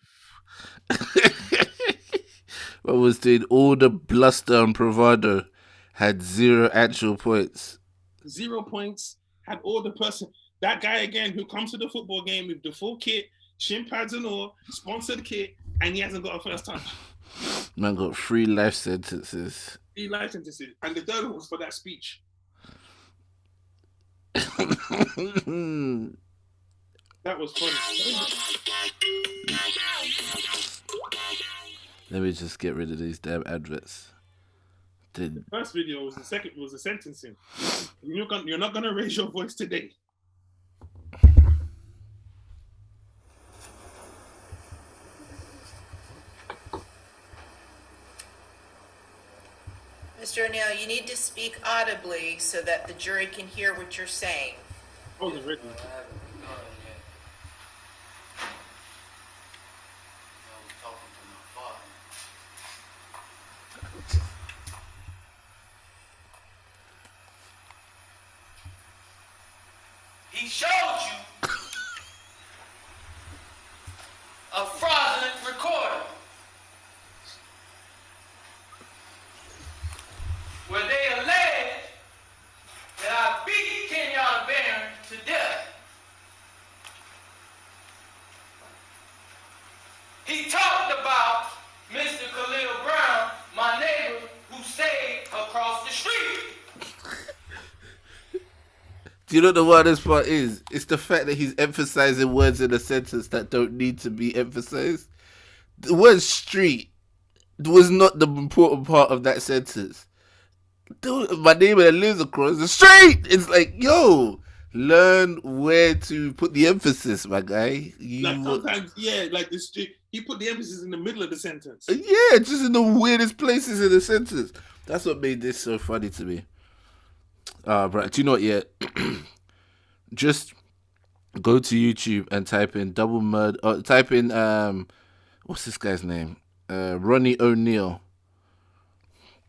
I was doing all the bluster and bravado, had 0 actual points. 0 points, had all the person. That guy again who comes to the football game with the full kit, shin pads and all, sponsored kit, and he hasn't got a first touch. Man got 3 life sentences. 3 life sentences. And the third one was for that speech. That was funny. Let me just get rid of these damn adverts. The first video was the sentencing. You're not gonna raise your voice today. Mr. O'Neill, you need to speak audibly so that the jury can hear what you're saying. I wasn't ready. He showed you a fraudulent recording where they allege that I beat Kenyon Barron to death. He talked about Mr. Khalil Brown, my neighbor, who stayed across the street. Do you know the wildest part is? It's the fact that he's emphasizing words in a sentence that don't need to be emphasized. The word street was not the important part of that sentence. Dude, my neighbor that lives across the street. It's like, yo, learn where to put the emphasis, my guy. Sometimes, like the street, he put the emphasis in the middle of the sentence. Yeah, just in the weirdest places in the sentence. That's what made this so funny to me. But do you know what yet? Just go to YouTube and type in double murder. Type in what's this guy's name? Ronnie O'Neill.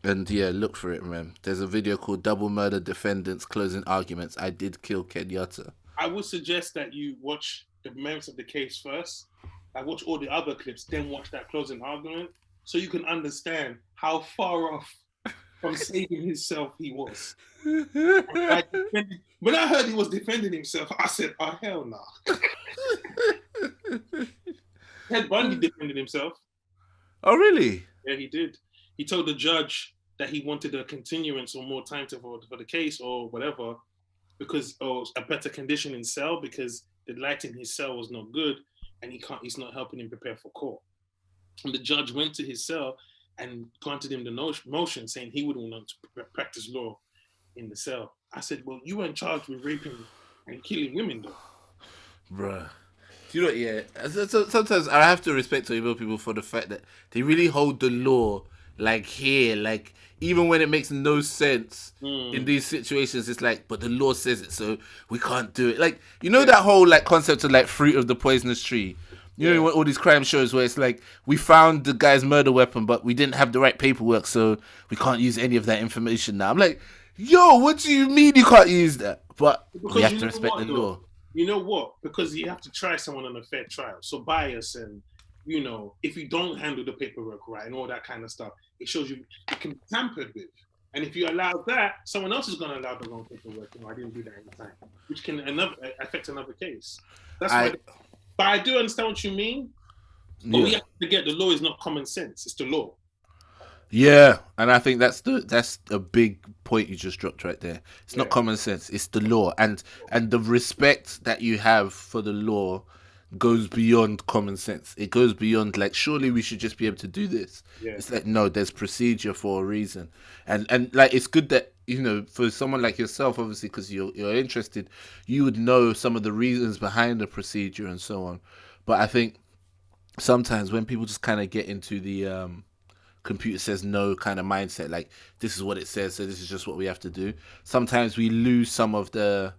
And yeah, look for it, man. There's a video called "Double Murder Defendants Closing Arguments." I did kill Kenyatta. I would suggest that you watch the merits of the case first. I watch all the other clips, then watch that closing argument, so you can understand how far off from saving himself he was. When I heard he was defending himself, I said, "Oh hell no!" Ted Bundy defended himself. Oh, really? Yeah, he did. He told the judge that he wanted a continuance or more time for the case or whatever, because or a better condition in cell because the light in his cell was not good, and he's not helping him prepare for court. And the judge went to his cell and granted him the motion, saying he wouldn't want to practice law in the cell. I said, well, you weren't charged with raping and killing women, though. Bruh. You know, yeah. Sometimes I have to respect able people for the fact that they really hold the law like here, like even when it makes no sense in these situations. It's like, but the law says it, so we can't do it. Like, you know, that whole like concept of like fruit of the poisonous tree. You know, all these crime shows where it's like we found the guy's murder weapon, but we didn't have the right paperwork, so we can't use any of that information now. I'm like, yo, what do you mean you can't use that? But because we have to respect the law. You know what? Because you have to try someone on a fair trial. So bias and, you know, if you don't handle the paperwork right and all that kind of stuff, it shows you it can be tampered with. And if you allow that, someone else is going to allow the wrong paperwork. You know, I didn't do that in time, which can affect another case. That's why. But I do understand what you mean. But we have to forget the law is not common sense. It's the law. Yeah, and I think that's a big point you just dropped right there. It's not common sense. It's the law, and the respect that you have for the law goes beyond common sense. It goes beyond like, surely we should just be able to do this. Yeah. It's like, no, there's procedure for a reason, and like it's good that, you know, for someone like yourself, obviously, because you're interested, you would know some of the reasons behind the procedure and so on. But I think sometimes when people just kind of get into the computer says no kind of mindset, like this is what it says, so this is just what we have to do, sometimes we lose some of the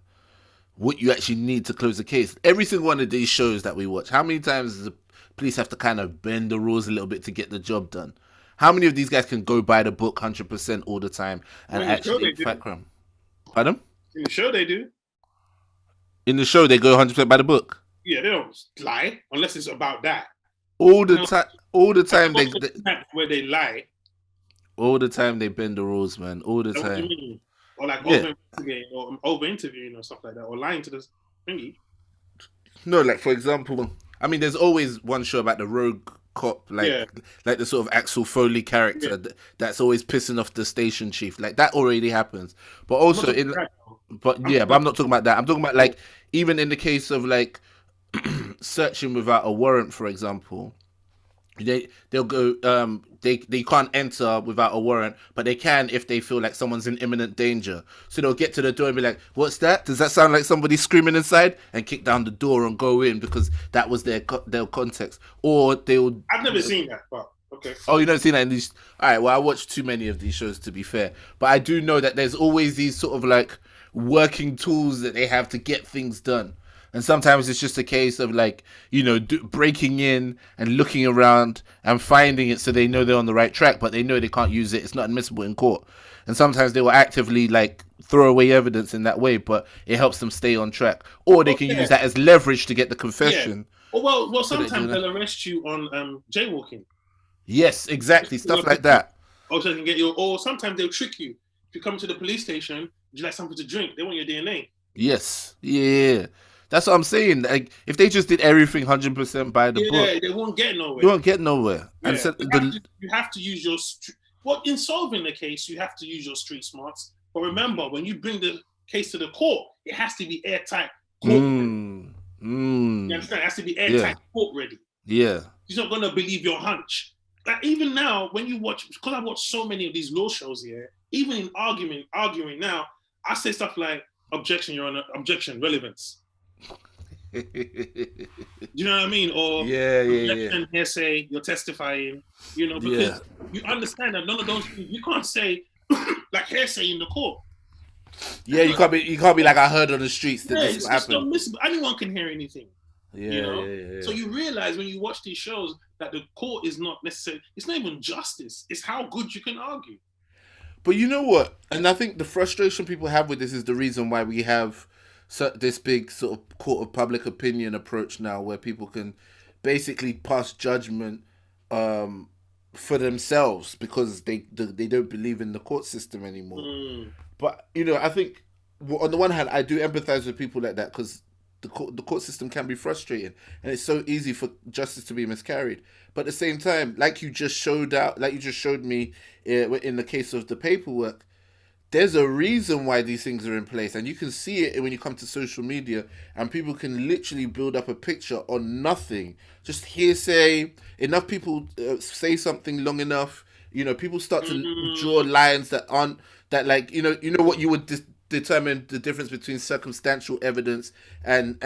what you actually need to close the case. Every single one of these shows that we watch, how many times does the police have to kind of bend the rules a little bit to get the job done? How many of these guys can go by the book 100% all the time and actually fact crime? Pardon? In the show they do. In the show they go 100% by the book. Yeah, they don't lie unless it's about that. All the time. All the time they where they lie. All the time they bend the rules, man. All the time. What do you mean? Or like over interviewing or stuff like that, or lying to the thingy. No, like for example, I mean, there's always one show about the rogue cop, like the sort of Axel Foley character that's always pissing off the station chief. Like that already happens. But also but I'm not talking about that. I'm talking about like even in the case of like searching without a warrant, for example. They'll go they can't enter without a warrant, but they can if they feel like someone's in imminent danger. So they'll get to the door and be like, what's that? Does that sound like somebody screaming inside? And kick down the door and go in because that was their context. Or they'll... I've never seen that, but okay. Oh, you've never seen that in these... Alright, well, I watched too many of these shows, to be fair. But I do know that there's always these sort of like working tools that they have to get things done. And sometimes it's just a case of like, you know, breaking in and looking around and finding it so they know they're on the right track, but they know they can't use it. It's not admissible in court. And sometimes they will actively like throw away evidence in that way, but it helps them stay on track. Or they can use that as leverage to get the confession. Yeah. Well, sometimes they'll arrest you on jaywalking. Yes, exactly. Stuff like that. Or so they can get you, or sometimes they'll trick you. If you come to the police station, would you like something to drink? They want your DNA. Yes. Yeah. That's what I'm saying. Like, if they just did everything 100% by the book, they won't get nowhere. You won't get nowhere. Yeah. And so you have to use your... in solving the case, you have to use your street smarts. But remember, when you bring the case to the court, it has to be airtight. You understand? It has to be airtight, court ready. Yeah. He's not going to believe your hunch. Like, even now, when you watch... Because I watch so many of these law shows here, even in arguing now, I say stuff like, objection, Your Honor, objection, relevance. You know what I mean? Or hearsay, you're testifying, you know, because you understand that none of those things, you can't say like hearsay in the court. Yeah, you can't be like, I heard on the streets that this happened. Anyone can hear anything. Yeah, you know? So you realize when you watch these shows that the court is not necessarily, it's not even justice, it's how good you can argue. But you know what? And I think the frustration people have with this is the reason why we have this big sort of court of public opinion approach now, where people can basically pass judgment for themselves because they don't believe in the court system anymore. But you know, I think on the one hand, I do empathize with people like that because the court system can be frustrating, and it's so easy for justice to be miscarried. But at the same time, like you just showed me in the case of the paperwork, there's a reason why these things are in place, and you can see it when you come to social media, and people can literally build up a picture on nothing, just hearsay. Enough people say something long enough, people start to draw lines that aren't that, like, what you would determine the difference between circumstantial evidence and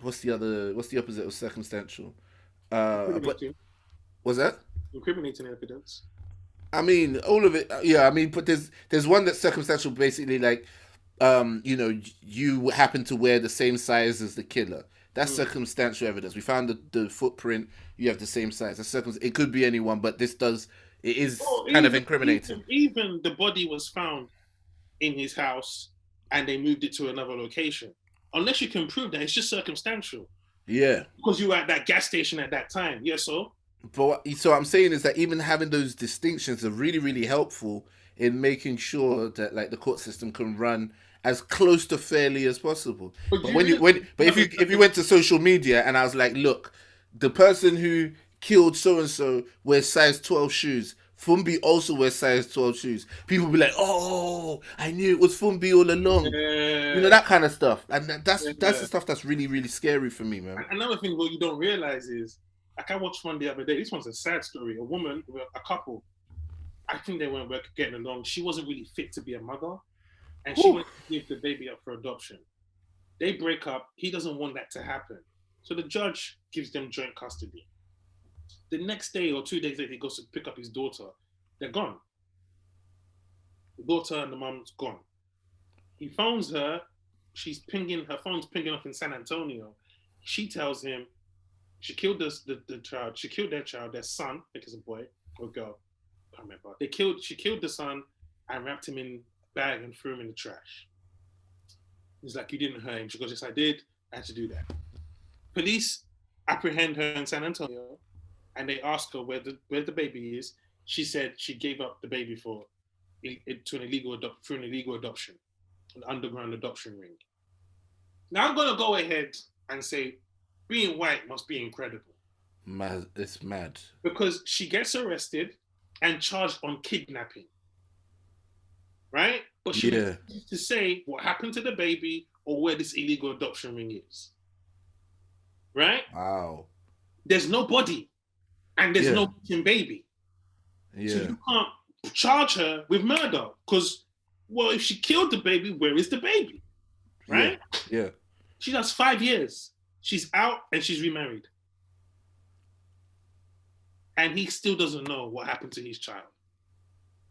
what's the opposite of circumstantial? But was that Incriminating evidence? I mean, all of it. Yeah, I mean, but there's one that's circumstantial, basically, like, you happen to wear the same size as the killer. That's circumstantial evidence. We found the footprint. You have the same size. It could be anyone, but it is kind of incriminating. Even the body was found in his house, and they moved it to another location. Unless you can prove that, it's just circumstantial. Yeah. Because you were at that gas station at that time. Yeah, so? But so what I'm saying is that even having those distinctions are really, really helpful in making sure that, like, the court system can run as close to fairly as possible. But if you went to social media and I was like, look, the person who killed so and so wears size 12 shoes. Funmbi also wears size 12 shoes. People be like, oh, I knew it was Funmbi all along. That kind of stuff. And that's the stuff that's really, really scary for me, man. Another thing what you don't realize is, like, I watched one the other day. This one's a sad story. A couple, I think they weren't getting along. She wasn't really fit to be a mother, and she went to give the baby up for adoption. They break up. He doesn't want that to happen. So the judge gives them joint custody. The next day or 2 days later, he goes to pick up his daughter. They're gone. The daughter and the mom's gone. He phones her. Her phone's pinging up in San Antonio. She tells him she killed the child. She killed their child, their son, I think it's a boy or girl. I can't remember. She killed the son and wrapped him in a bag and threw him in the trash. He's like, you didn't hurt him. She goes, yes, I did. I had to do that. Police apprehend her in San Antonio, and they ask her where the baby is. She said she gave up the baby through an illegal adoption, an underground adoption ring. Now I'm gonna go ahead and say, being white must be incredible. It's mad. Because she gets arrested and charged on kidnapping. Right? But she refuses to say what happened to the baby or where this illegal adoption ring is. Right? Wow. There's no body. And there's no missing baby. Yeah. So you can't charge her with murder. Because, well, if she killed the baby, where is the baby? Right? Yeah. She does 5 years. She's out and she's remarried. And he still doesn't know what happened to his child.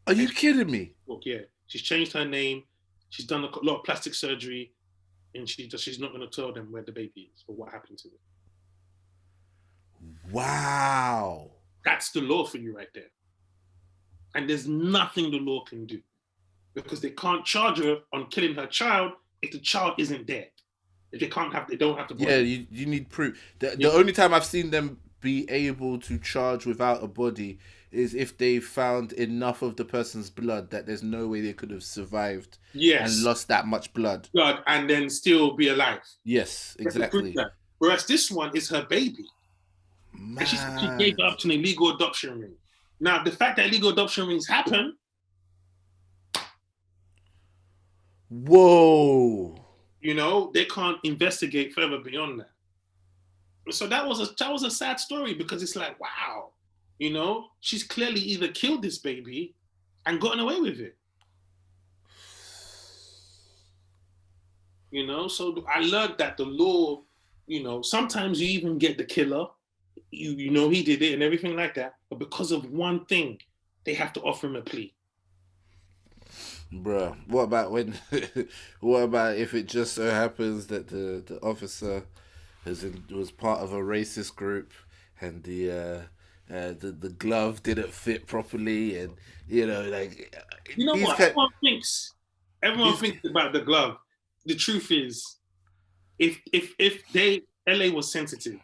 Are you kidding me? Look, yeah. She's changed her name. She's done a lot of plastic surgery. And she's not going to tell them where the baby is or what happened to it. Wow. That's the law for you right there. And there's nothing the law can do. Because they can't charge her on killing her child if the child isn't dead. If they don't have to. Yeah, you need proof. The only time I've seen them be able to charge without a body is if they found enough of the person's blood that there's no way they could have survived and lost that much blood and then still be alive. Yes, exactly. Whereas this one is her baby. And she gave up to an illegal adoption ring. Now, the fact that illegal adoption rings happen. Whoa. They can't investigate further beyond that. So that was a sad story because it's like, wow, she's clearly either killed this baby and gotten away with it. So I learned that the law, sometimes you even get the killer, he did it and everything like that, but because of one thing, they have to offer him a plea. Bruh, what about if it just so happens that the officer was part of a racist group and the glove didn't fit properly and what everyone thinks about the glove. The truth is, if LA was sensitive,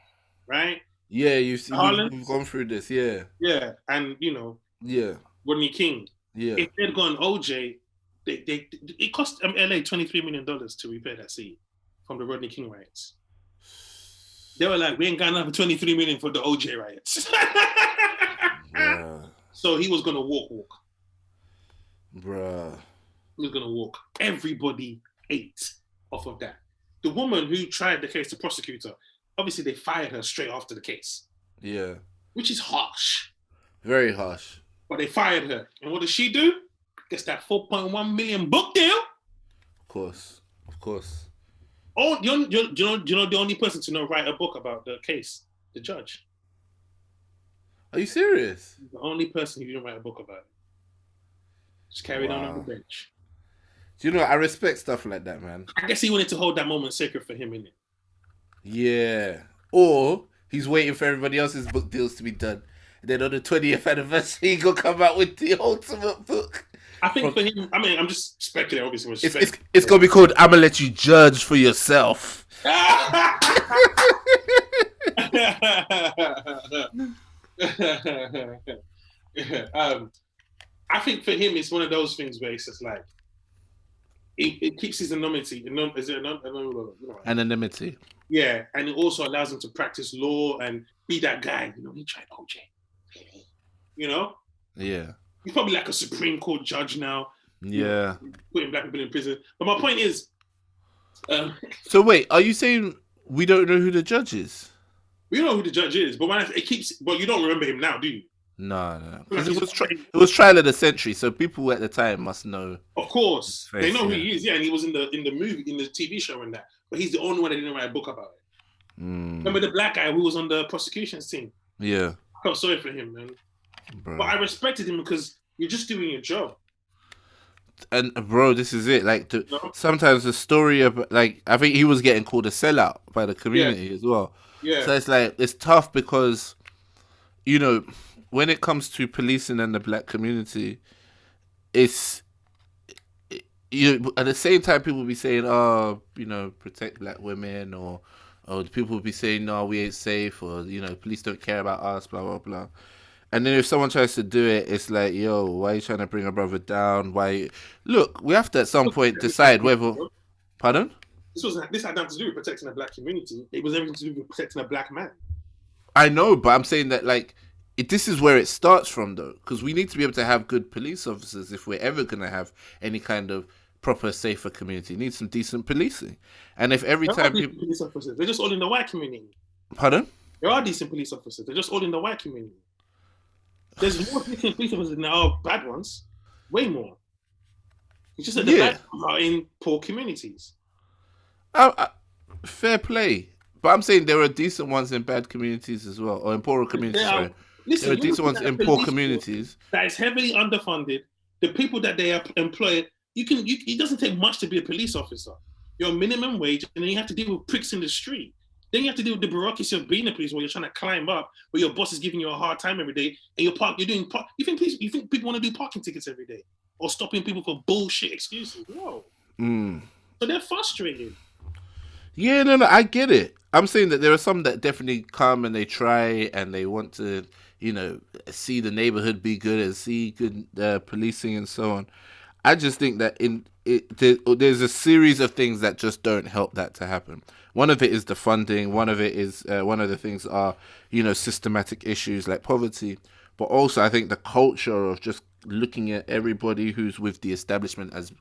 right? Yeah, you've gone through this, yeah. Yeah, and Rodney King. Yeah. If they'd gone OJ, it cost LA $23 million to repair that scene from the Rodney King riots. They were like, we ain't got enough for 23 million for the OJ riots. Bruh. So he was gonna walk. Bruh. He was gonna walk. Everybody ate off of that. The woman who tried the case, the prosecutor, obviously they fired her straight after the case. Yeah. Which is harsh. Very harsh. But they fired her. And what does she do? Gets that 4.1 million book deal. Of course. Oh, you know the only person to write a book about the case? The judge. Are you serious? The only person who didn't write a book about it. Just carried on the bench. Do you know, I respect stuff like that, man. I guess he wanted to hold that moment sacred for him, innit? Yeah. Or he's waiting for everybody else's book deals to be done. And then on the 20th anniversary, he gonna come out with the ultimate book. I think for him, I mean, I'm just speculating, obviously. It's gonna be called "I'ma Let You Judge for Yourself." I think for him, it's one of those things where it's just like it keeps his anonymity. Is it Anonymity. Yeah, and it also allows him to practice law and be that guy. You know, he tried OJ. You know. Yeah. He's probably like a Supreme Court judge now. Yeah. Putting black people in prison. But my point is... so wait, are you saying we don't know who the judge is? We know who the judge is, but but you don't remember him now, do you? No. Because it was trial of the century, so people at the time must know. Of course. They know who he is, and he was in the movie, in the TV show and that. But he's the only one that didn't write a book about it. Remember the black guy who was on the prosecution's team? Yeah. I felt sorry for him, man. Bro. But I respected him because you're just doing your job. And bro, this is it. Like, sometimes the story of, like, I think he was getting called a sellout by the community as well. Yeah. So it's like, it's tough because, you know, when it comes to policing and the black community, it's, at the same time people will be saying, oh, you know, protect black women, or people will be saying, no, we ain't safe, or, you know, police don't care about us, blah, blah, blah. And then if someone tries to do it, it's like, yo, why are you trying to bring a brother down? Look, we have to at some point decide whether... Pardon? This had nothing to do with protecting the black community. It was everything to do with protecting a black man. I know, but I'm saying that, like, this is where it starts from, though. Because we need to be able to have good police officers if we're ever going to have any kind of proper, safer community. We need some decent policing. And if every time people... police officers, they're just all in the white community. Pardon? There are decent police officers. They're just all in the white community. There's more decent police officers than there are bad ones. Way more. It's just that the bad ones are in poor communities. Fair play. But I'm saying there are decent ones in bad communities as well, or in poorer communities. There are decent ones in poor communities. That is heavily underfunded. The people that they employ, it doesn't take much to be a police officer. You're minimum wage, and then you have to deal with pricks in the street. Then you have to deal with the bureaucracy of being a police, where you're trying to climb up, where your boss is giving you a hard time every day, and you think people want to do parking tickets every day, or stopping people for bullshit excuses? No. So they're frustrated. Yeah, no, I get it. I'm saying that there are some that definitely come and they try and they want to, you know, see the neighborhood be good and see good policing and so on. I just think that there's a series of things that just don't help that to happen. One of it is the funding. One of it is one of the things are, you know, systematic issues like poverty. But also, I think the culture of just looking at everybody who's with the establishment as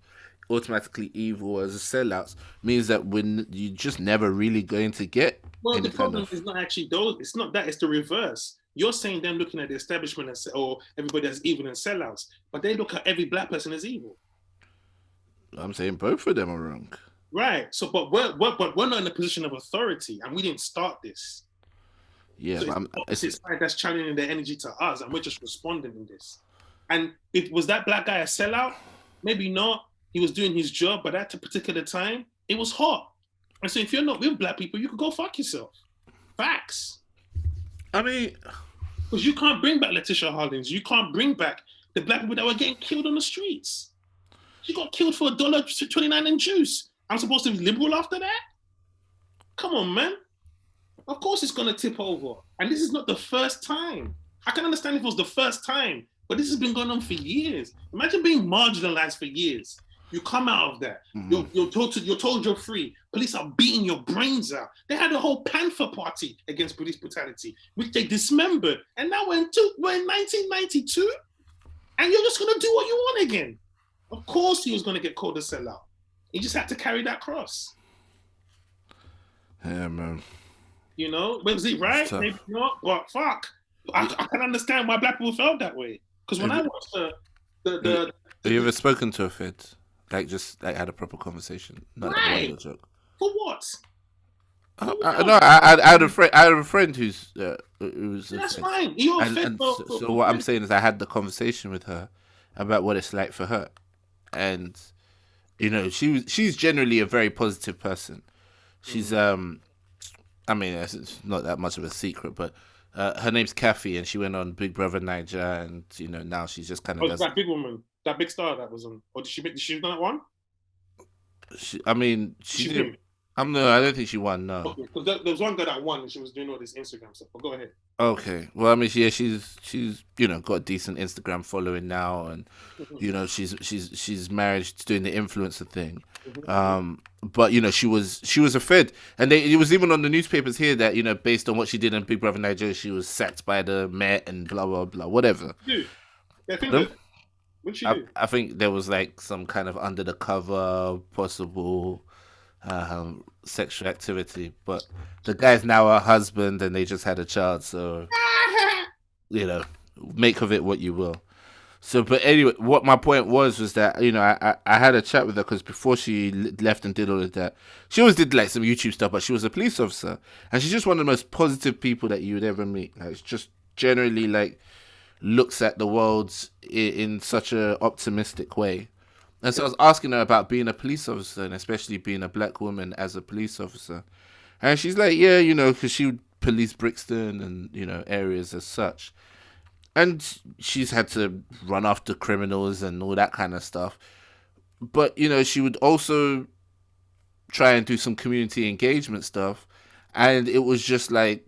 automatically evil, as sellouts, means that you're just never really going to get. Well, the problem is not actually those. It's not that. It's the reverse. You're saying them looking at the establishment or everybody as evil and sellouts, but they look at every black person as evil. I'm saying both of them are wrong. Right. So, but we're not in a position of authority, and we didn't start this. Yeah, so it's the side that's channeling their energy to us, and we're just responding in this. And was that black guy a sellout? Maybe not. He was doing his job, but at a particular time, it was hot. And so if you're not with black people, you could go fuck yourself. Facts. I mean, because you can't bring back Letitia Hollins. You can't bring back the black people that were getting killed on the streets. She got killed for $1.29 in juice. I'm supposed to be liberal after that? Come on, man. Of course it's going to tip over. And this is not the first time. I can understand if it was the first time, but this has been going on for years. Imagine being marginalized for years. You come out of that. You're told you're free. Police are beating your brains out. They had a whole panther party against police brutality, which they dismembered. And now we're in 1992, and you're just gonna do what you want again. Of course, he was gonna get called a sellout. He just had to carry that cross. Yeah, man. You know, was he right? Maybe not, but fuck. I can understand why black people felt that way. Because when I watched have you ever spoken to a Fed? Like, just like had a proper conversation? Not right. Like joke. For what? No, I had a friend. I had a friend who's that's fine. You're so what I'm saying is, I had the conversation with her about what it's like for her, and you know, she's generally a very positive person. She's I mean, it's not that much of a secret, but her name's Kathy, and she went on Big Brother Niger, and you know, now she's just kind of. Oh, that big woman, that big star that was on, or did she done that one? She didn't. I don't think she won. No. Okay, because there was one girl that won, and she was doing all this Instagram stuff. But go ahead. Okay. Well, I mean, she's you know, got a decent Instagram following now, and you know, she's married, she's doing the influencer thing. But you know, she was a Fed, and it was even on the newspapers here that, you know, based on what she did in Big Brother Nigeria, she was sacked by the Met and blah blah blah, whatever. Dude, I think there was like some kind of under the cover possible sexual activity, but the guy's now her husband, and they just had a child, so you know, make of it what you will. So, but anyway, what my point was that, you know, I had a chat with her, because before she left and did all of that, she always did like some YouTube stuff, but she was a police officer, and she's just one of the most positive people that you would ever meet. Like, it's just generally like looks at the world in such a optimistic way. And so I was asking her about being a police officer, and especially being a black woman as a police officer. And she's like, yeah, you know, because she would police Brixton and, you know, areas as such. And she's had to run after criminals and all that kind of stuff. But, you know, she would also try and do some community engagement stuff. And it was just like,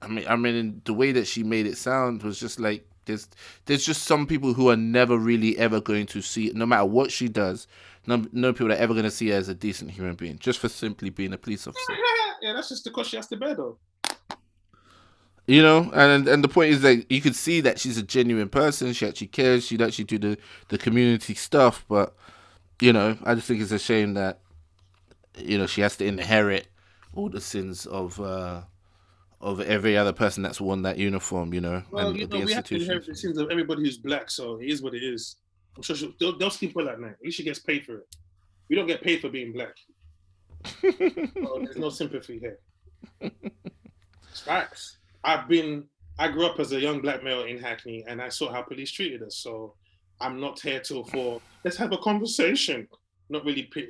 I mean, the way that she made it sound was just like, there's just some people who are never really ever going to see it, no matter what she does. No people are ever going to see her as a decent human being, just for simply being a police officer. Yeah, that's just because she has to bear, though. You know, and the point is that you could see that she's a genuine person. She actually cares. She'd actually do the community stuff. But, you know, I just think it's a shame that, you know, she has to inherit all the sins of every other person that's worn that uniform, you know. Well, and you know, we have to inherit the sins of everybody who's black, so it is what it is. I'm sure they'll sleep well at night. At least she gets paid for it. We don't get paid for being black. So there's no sympathy here. It's facts. I grew up as a young black male in Hackney, and I saw how police treated us. So I'm not here let's have a conversation. I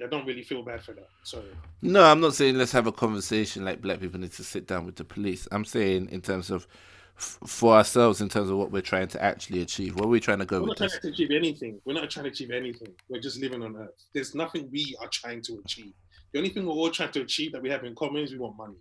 don't really feel bad for that. Sorry. No, I'm not saying let's have a conversation like black people need to sit down with the police. I'm saying in terms of for ourselves, in terms of what we're trying to actually achieve. What are we trying to go with? We're not trying to achieve anything. We're not trying to achieve anything. We're just living on Earth. There's nothing we are trying to achieve. The only thing we're all trying to achieve that we have in common is we want money.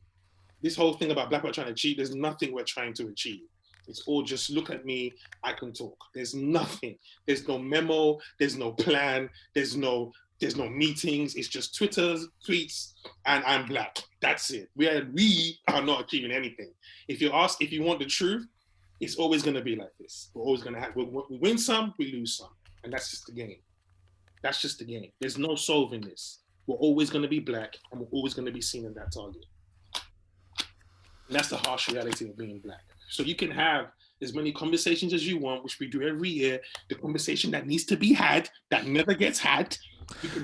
This whole thing about black people trying to achieve, there's nothing we're trying to achieve. It's all just look at me, I can talk. There's nothing. There's no memo. There's no plan. There's no meetings. It's just Twitter, tweets, and I'm black. That's it. We are not achieving anything. If you want the truth, it's always going to be like this. We're always going to have, we win some, we lose some. And that's just the game. That's just the game. There's no solving this. We're always going to be black, and we're always going to be seen in that target. And that's the harsh reality of being black. So you can have as many conversations as you want, which we do every year. The conversation that needs to be had, that never gets had.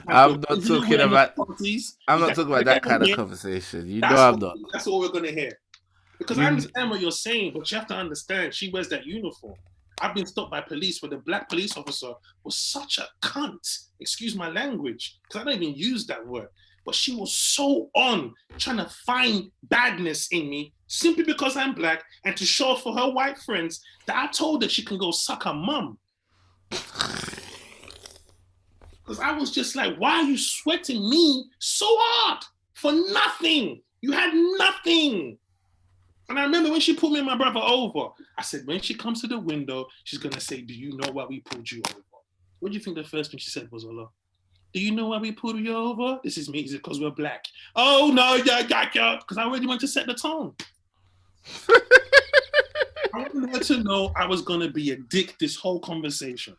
I'm not talking about that kind of conversation. You know I'm not. That's all we're going to hear. Because I understand what you're saying, but you have to understand, she wears that uniform. I've been stopped by police where the black police officer was such a cunt. Excuse my language, because I don't even use that word. But she was so on trying to find badness in me simply because I'm black and to show for her white friends that I told her she can go suck her mum. Because I was just like, why are you sweating me so hard for nothing? You had nothing. And I remember when she pulled me and my brother over, I said, when she comes to the window, she's going to say, do you know why we pulled you over? What do you think the first thing she said was, Ola? Do you know why we pulled you over? This is me. Is it because we're black? Oh, no, yeah. Because I already went to set the tone. I wanted her to know I was going to be a dick this whole conversation.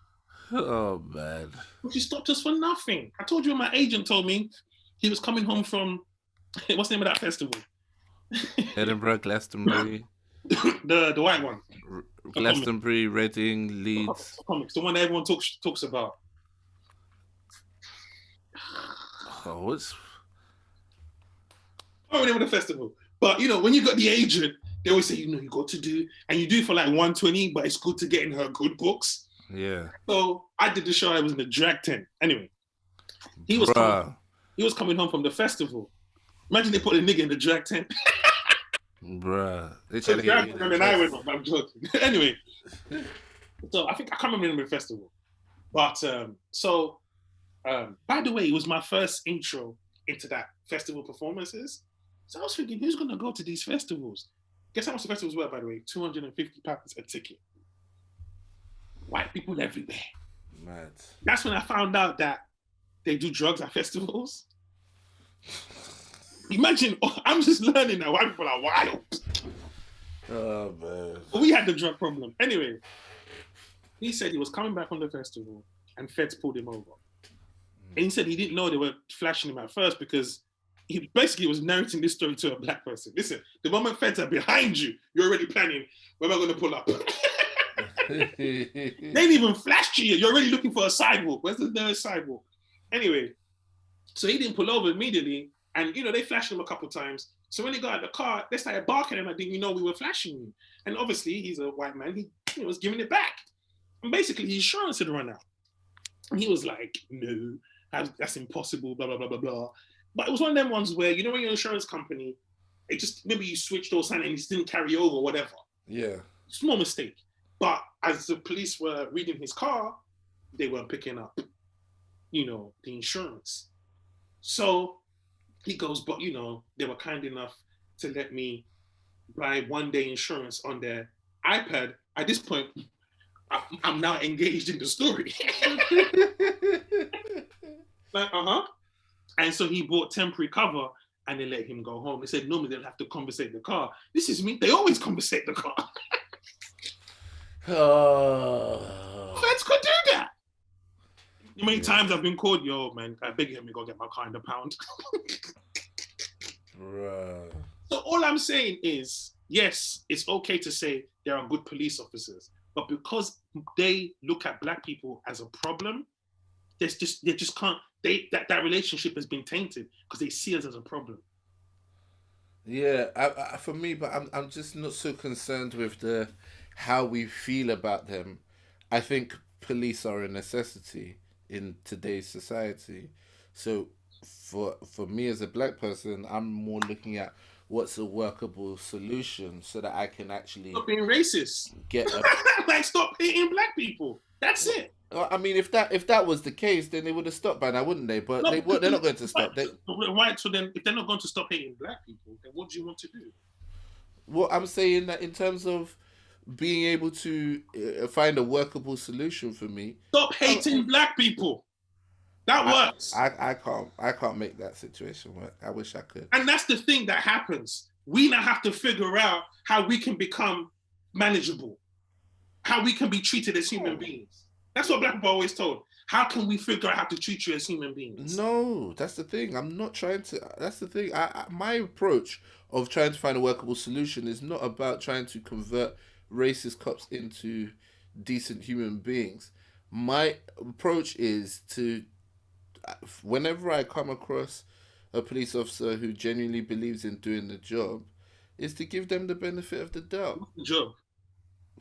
Oh, man. But she stopped us for nothing. I told you my agent told me he was coming home from, what's the name of that festival? Edinburgh, Glastonbury. the white one. Glastonbury, Reading, Leeds. The one that everyone talks about. Oh, what's... I don't remember the festival. But, you know, when you got the agent, they always say, you know, you got to do, and you do it for like 120, but it's good to get in her good books. Yeah. So I did the show. I was in the drag tent. Anyway, he was coming home from the festival. Imagine they put a nigga in the drag tent. Bruh. And then I went off. I'm joking. Anyway, so I can't remember the festival. But by the way, it was my first intro into that festival performances. So I was thinking, who's going to go to these festivals? Guess how much the festivals were, by the way? £250 a ticket. White people everywhere. Mad. That's when I found out that they do drugs at festivals. Imagine, I'm just learning that white people are wild. Oh, man. But we had the drug problem. Anyway, he said he was coming back from the festival and feds pulled him over. And he said he didn't know they were flashing him at first because he basically was narrating this story to a black person. Listen, the moment feds are behind you, you're already planning, where am I going to pull up? They ain't even flashed you yet. You're already looking for a sidewalk. Where's the nearest sidewalk? Anyway, so he didn't pull over immediately. And, you know, they flashed him a couple times. So when he got out of the car, they started barking at him. I didn't know we were flashing him. And obviously, he's a white man. He was giving it back. And basically, his insurance had run out. And he was like, no, that's impossible, blah, blah, blah, blah, blah. But it was one of them ones where, you know, when your insurance company, it just, maybe you switched or something and it just didn't carry over, or whatever. Yeah. Small mistake. But as the police were reading his car, they weren't picking up, you know, the insurance. So he goes, but, you know, they were kind enough to let me buy one-day insurance on their iPad. At this point, I'm now engaged in the story. Like, And so he bought temporary cover and they let him go home. They said normally they'll have to compensate the car. This is me. They always compensate the car. Feds could do that. How many times I've been called, yo, man, I beg you, let me go get my car in the pound. Bruh. So all I'm saying is, yes, it's okay to say there are good police officers, but because they look at black people as a problem, they just can't. That relationship has been tainted because they see us as a problem. Yeah, for me, but I'm just not so concerned with how we feel about them. I think police are a necessity in today's society. So for me as a black person, I'm more looking at what's a workable solution so that I can actually stop being racist. Like stop hating black people. That's it. I mean, if that was the case, then they would have stopped by now, wouldn't they? But no, they're not going to stop. Why? So then, if they're not going to stop hating black people, then what do you want to do? Well, I'm saying that in terms of being able to find a workable solution for me. Stop hating black people. That works. I can't make that situation work. I wish I could. And that's the thing that happens. We now have to figure out how we can become manageable, how we can be treated as human beings. That's what black people are always told. How can we figure out how to treat you as human beings? No, that's the thing. I'm not trying to. That's the thing. My approach of trying to find a workable solution is not about trying to convert racist cops into decent human beings. My approach is to, whenever I come across a police officer who genuinely believes in doing the job, is to give them the benefit of the doubt. What's the job?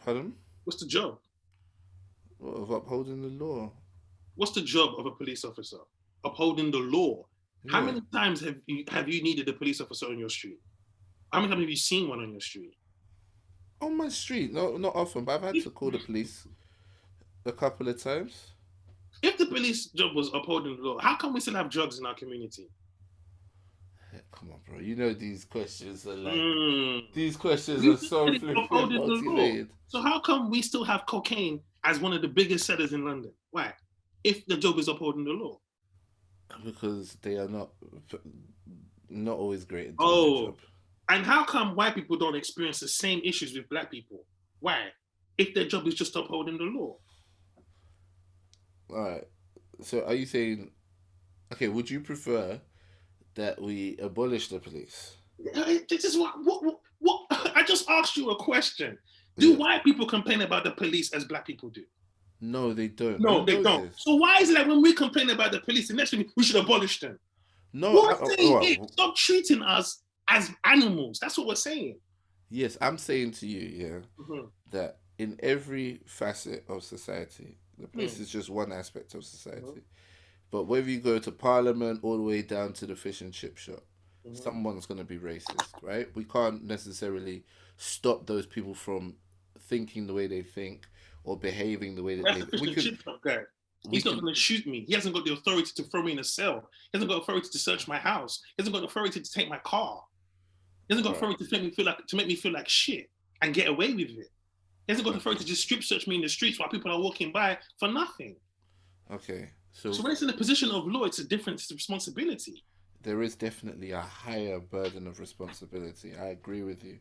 Pardon? What's the job? What, of upholding the law. What's the job of a police officer? Upholding the law. Yeah. How many times have you needed a police officer on your street? How many times have you seen one on your street? On my street? No, not often, but I've had to call the police a couple of times. If the police job was upholding the law, how come we still have drugs in our community? Yeah, come on, bro. You know these questions are like these questions are so motivated. So how come we still have cocaine as one of the biggest sellers in London? Why? If the job is upholding the law. Because they are not always great at doing their Oh, job. and how come white people don't experience the same issues with black people? Why? If their job is just upholding the law. All right. So are you saying, okay, would you prefer that we abolish the police? This is what I just asked you a question. Do Yeah. white people complain about the police as black people do? No, they don't. You No, they know don't. this. So why is it that when we complain about the police, the next thing we should abolish them? No, What we're saying is well, stop treating us as animals. That's what we're saying. yes, I'm saying to you, yeah, Mm-hmm. that in every facet of society, the police Mm-hmm. is just one aspect of society. But whether you go to parliament all the way down to the fish and chip shop, Mm-hmm. someone's going to be racist, right? We can't necessarily stop those people from thinking the way they think or behaving the way that That's they. the fish We and can, chip shop guy. we He's not can. going to shoot me. He hasn't got the authority to throw me in a cell. He hasn't got authority to search my house. He hasn't got authority to take my car. He hasn't got Right. authority to make me feel like shit and get away with it. He hasn't got authority to just strip search me in the streets while people are walking by for nothing. Okay. So So when it's in a position of law, it's a different responsibility. there is definitely a higher burden of responsibility. I agree with you.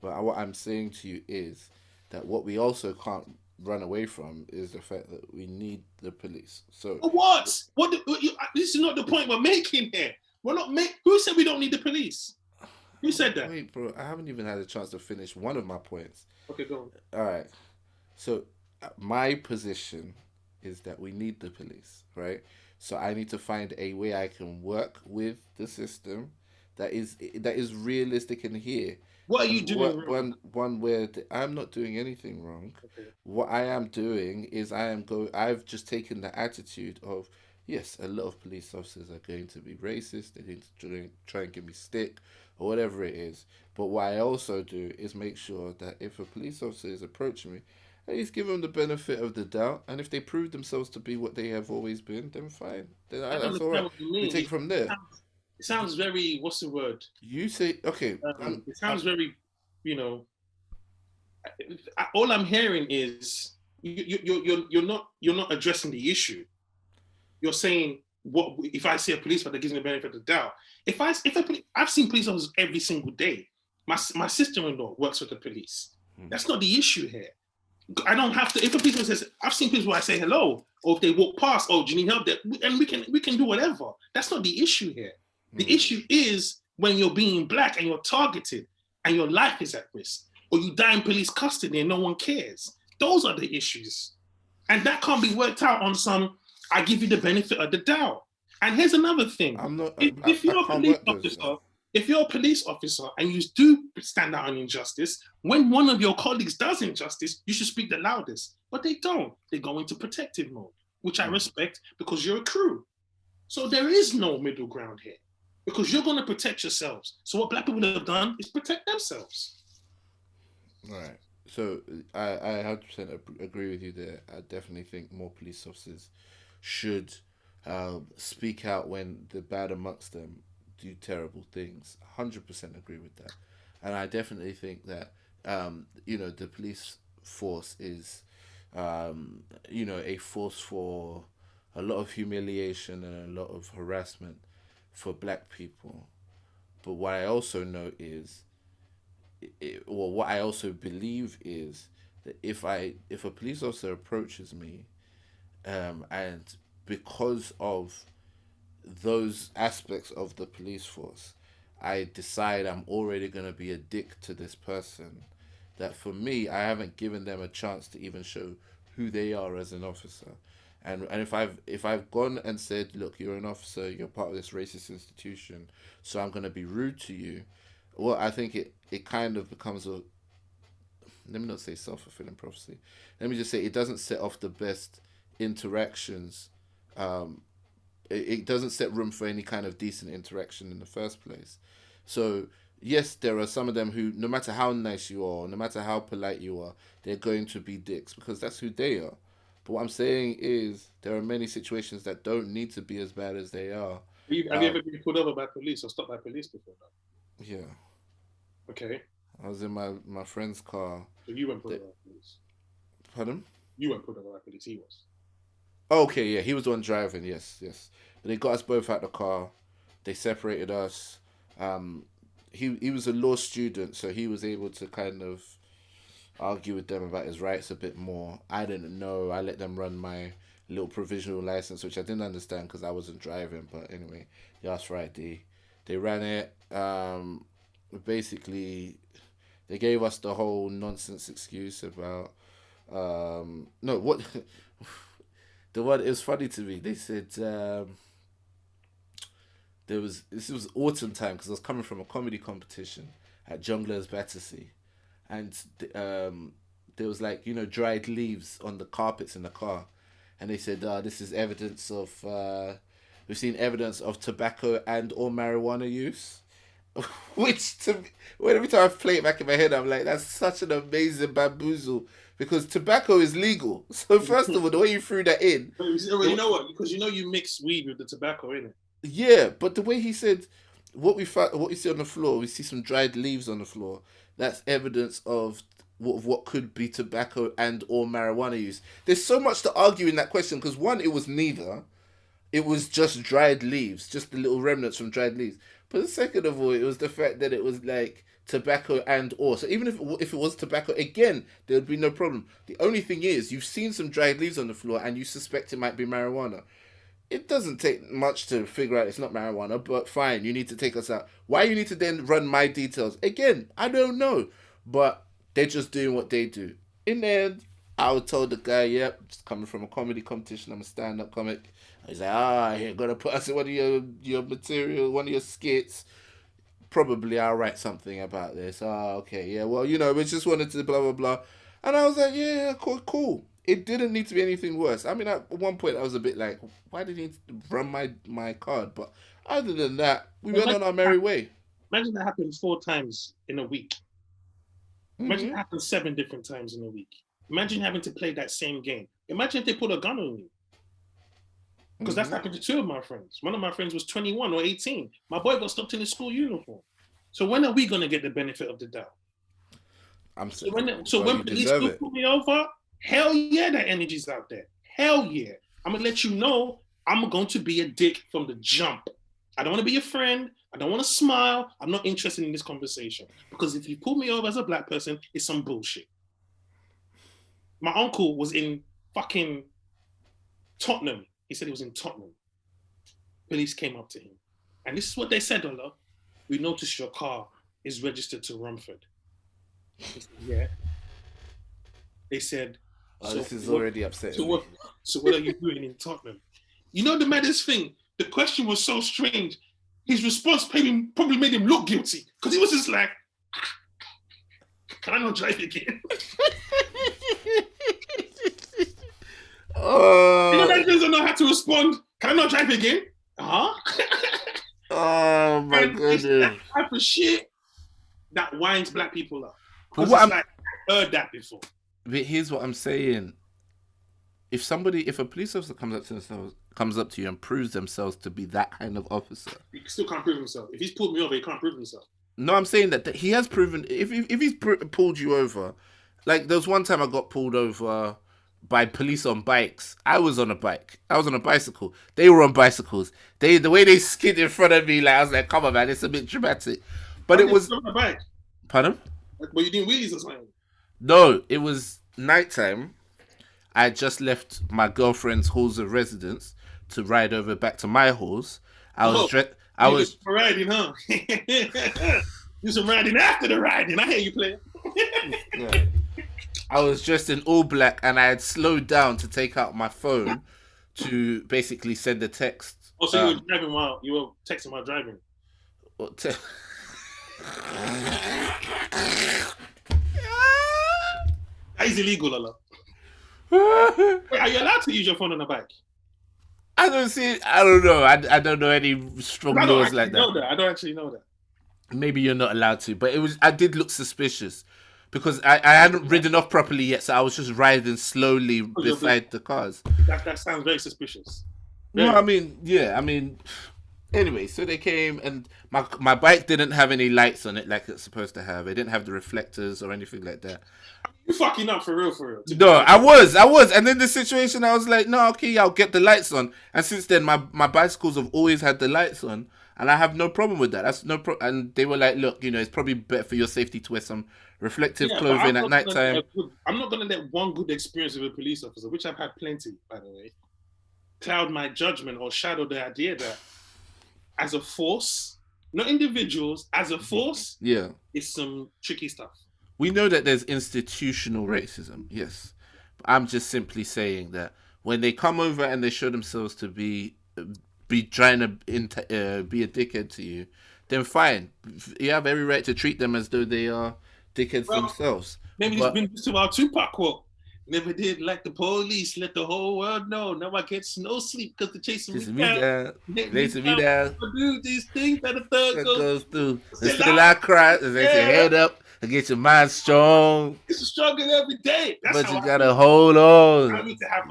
But what I'm saying to you is that what we also can't run away from is the fact that we need the police. So, What? This is not the point we're making here. We're not make. Who said we don't need the police? Who said that? wait, bro, I haven't even had a chance to finish one of my points. Okay, go on. All right. So, my position is that we need the police, right? So I need to find a way I can work with the system that is realistic and here. What are you doing wrong? One where I'm not doing anything wrong. Okay. What I am doing is I've just taken the attitude of yes, a lot of police officers are going to be racist. They're going to try and give me stick or whatever it is. But what I also do is make sure that if a police officer is approaching me, at least give them the benefit of the doubt. And if they prove themselves to be what they have always been, then fine. Then I don't that's all understand right. what you We mean. take it from there. It sounds very. What's the word? You say okay. It sounds very. You know. All I'm hearing is you're not addressing the issue. You're saying what if I see a policeman that gives me the benefit of the doubt? I've seen police officers every single day. My sister-in-law works with the police. That's not the issue here. I don't have to. If a policeman says, I've seen people where I say hello, or if they walk past, oh, do you need help? And we can do whatever. That's not the issue here. The issue is when you're being black and you're targeted and your life is at risk, or you die in police custody and no one cares. Those are the issues, and that can't be worked out on some. I give you the benefit of the doubt. And here's another thing: I'm not. if I you're a can't police work those. officer, if you're a police officer and you do stand out on injustice, when one of your colleagues does injustice, you should speak the loudest. But they don't. They go into protective mode, which I respect because you're a crew. So there is no middle ground here because you're going to protect yourselves. So what black people have done is protect themselves. Right. So I 100% agree with you there. I definitely think more police officers should speak out when the bad amongst them do terrible things. 100% agree with that. And I definitely think that, the police force is, a force for a lot of humiliation and a lot of harassment for black people. But what I also know is what I also believe is that if a police officer approaches me, and because of those aspects of the police force, I decide I'm already gonna be a dick to this person. That for me, I haven't given them a chance to even show who they are as an officer. And if I've gone and said, look, you're an officer, you're part of this racist institution, so I'm gonna be rude to you, well, I think it kind of becomes a, let me not say self-fulfilling prophecy. Let me just say it doesn't set off the best interactions. It doesn't set room for any kind of decent interaction in the first place. So yes, there are some of them who, no matter how nice you are, no matter how polite you are, they're going to be dicks because that's who they are. But what I'm saying is there are many situations that don't need to be as bad as they are. Have you ever been pulled over by police or stopped by police before? Yeah. Okay. I was in my friend's car. So you weren't pulled over by police. Pardon? You weren't pulled over by police. He was. Okay, yeah, he was the one driving. Yes, yes. But they got us both out the car. They separated us. Um, he was a law student, so he was able to kind of argue with them about his rights a bit more. I didn't know. I let them run my little provisional license, which I didn't understand because I wasn't driving. But anyway, yeah, that's right. They ran it. Basically, they gave us the whole nonsense excuse about no what the one. It was funny to me. They said this was autumn time because I was coming from a comedy competition at Jongleurs Battersea, and there was like dried leaves on the carpets in the car, and they said this is evidence of we've seen evidence of tobacco and or marijuana use. Which to me, when every time I play it back in my head, I'm like, that's such an amazing bamboozle because tobacco is legal. So first of all, the way you threw that in, You know what? Because you mix weed with the tobacco, innit? yeah, but the way he said, what you see on the floor, we see some dried leaves on the floor. That's evidence of what could be tobacco and or marijuana use. There's so much to argue in that question because one, it was neither. It was just dried leaves, just the little remnants from dried leaves. But the second of all, it was the fact that it was like tobacco and or. So even if it was tobacco, again, there would be no problem. The only thing is, you've seen some dried leaves on the floor and you suspect it might be marijuana. It doesn't take much to figure out it's not marijuana, but fine, you need to take us out. Why you need to then run my details? Again, I don't know. But they're just doing what they do. In the end, I was told the guy, yep, just coming from a comedy competition, I'm a stand-up comic. He's like, you're gonna put us in one of your material, one of your skits. Probably I'll write something about this. Okay, yeah, well, we just wanted to blah blah blah. And I was like, yeah, cool. It didn't need to be anything worse. I mean, at one point I was a bit like, why did he run my card? But other than that, we went on our merry way. Imagine that happened 4 times in a week. Imagine that happened 7 different times in a week. Imagine having to play that same game. Imagine if they put a gun on you. Because that's happened to 2 of my friends. One of my friends was 21 or 18. My boy got stopped in his school uniform. So when are we going to get the benefit of the doubt? So when police do pull me over, hell yeah, that energy's out there. Hell yeah. I'm going to let you know I'm going to be a dick from the jump. I don't want to be your friend. I don't want to smile. I'm not interested in this conversation. Because if you pull me over as a black person, it's some bullshit. My uncle was in fucking Tottenham. He said he was in Tottenham. Police came up to him. And this is what they said, Ola. We noticed your car is registered to Romford. He said, yeah. They said, this is already upsetting. So what are you doing in Tottenham? You know the maddest thing? The question was so strange. His response probably made him look guilty. Because he was just like, can I not drive again? That doesn't know how to respond. Can I not drive again? Oh my goodness. That type of shit that winds black people up. Because I've heard that before. But here's what I'm saying. If a police officer comes up to you and proves themselves to be that kind of officer, he still can't prove himself. If he's pulled me over, he can't prove himself. No, I'm saying that he has proven. If he's pulled you over, like there was one time I got pulled over by police on bikes. I was on a bike. I was on a bicycle. They were on bicycles. The way they skid in front of me, like I was like, come on, man, it's a bit dramatic. But it was on a bike. Pardon? But you doing wheelies or something? No, it was nighttime. I had just left my girlfriend's halls of residence to ride over back to my halls. I was riding, huh? You some riding after the riding. I hear you play. Yeah. I was dressed in all black and I had slowed down to take out my phone to basically send a text. Oh, so you were driving while you were texting while driving? That is illegal, Allah. Wait, are you allowed to use your phone on a bike? I don't know. I don't know any strong laws like that. I don't actually know that. Maybe you're not allowed to, but I did look suspicious because I hadn't ridden off properly yet, so I was just riding slowly beside the cars. That sounds very suspicious. No, I mean, Anyway, so they came and my bike didn't have any lights on it like it's supposed to have. It didn't have the reflectors or anything like that. You fucking up for real. No, I was. And in this situation, I was like, no, okay, I'll get the lights on. And since then, my bicycles have always had the lights on. And I have no problem with that. That's no problem. And they were like, look, it's probably better for your safety to wear some reflective clothing at nighttime. I'm not going to let one good experience with a police officer, which I've had plenty, by the way, cloud my judgment or shadow the idea that as a force, not individuals, as a force, it's some tricky stuff. We know that there's institutional racism, yes. I'm just simply saying that when they come over and they show themselves to be trying to be a dickhead to you, then fine. You have every right to treat them as though they are dickheads themselves. Maybe it's been to our Tupac quote. Never did like the police, let the whole world know. Now I get no sleep because they're chasing me down. Chasing me down. Do these things that a thug goes through. Still I cry, raise your head up and get your mind strong. It's a struggle every day. But you gotta hold on. I need to have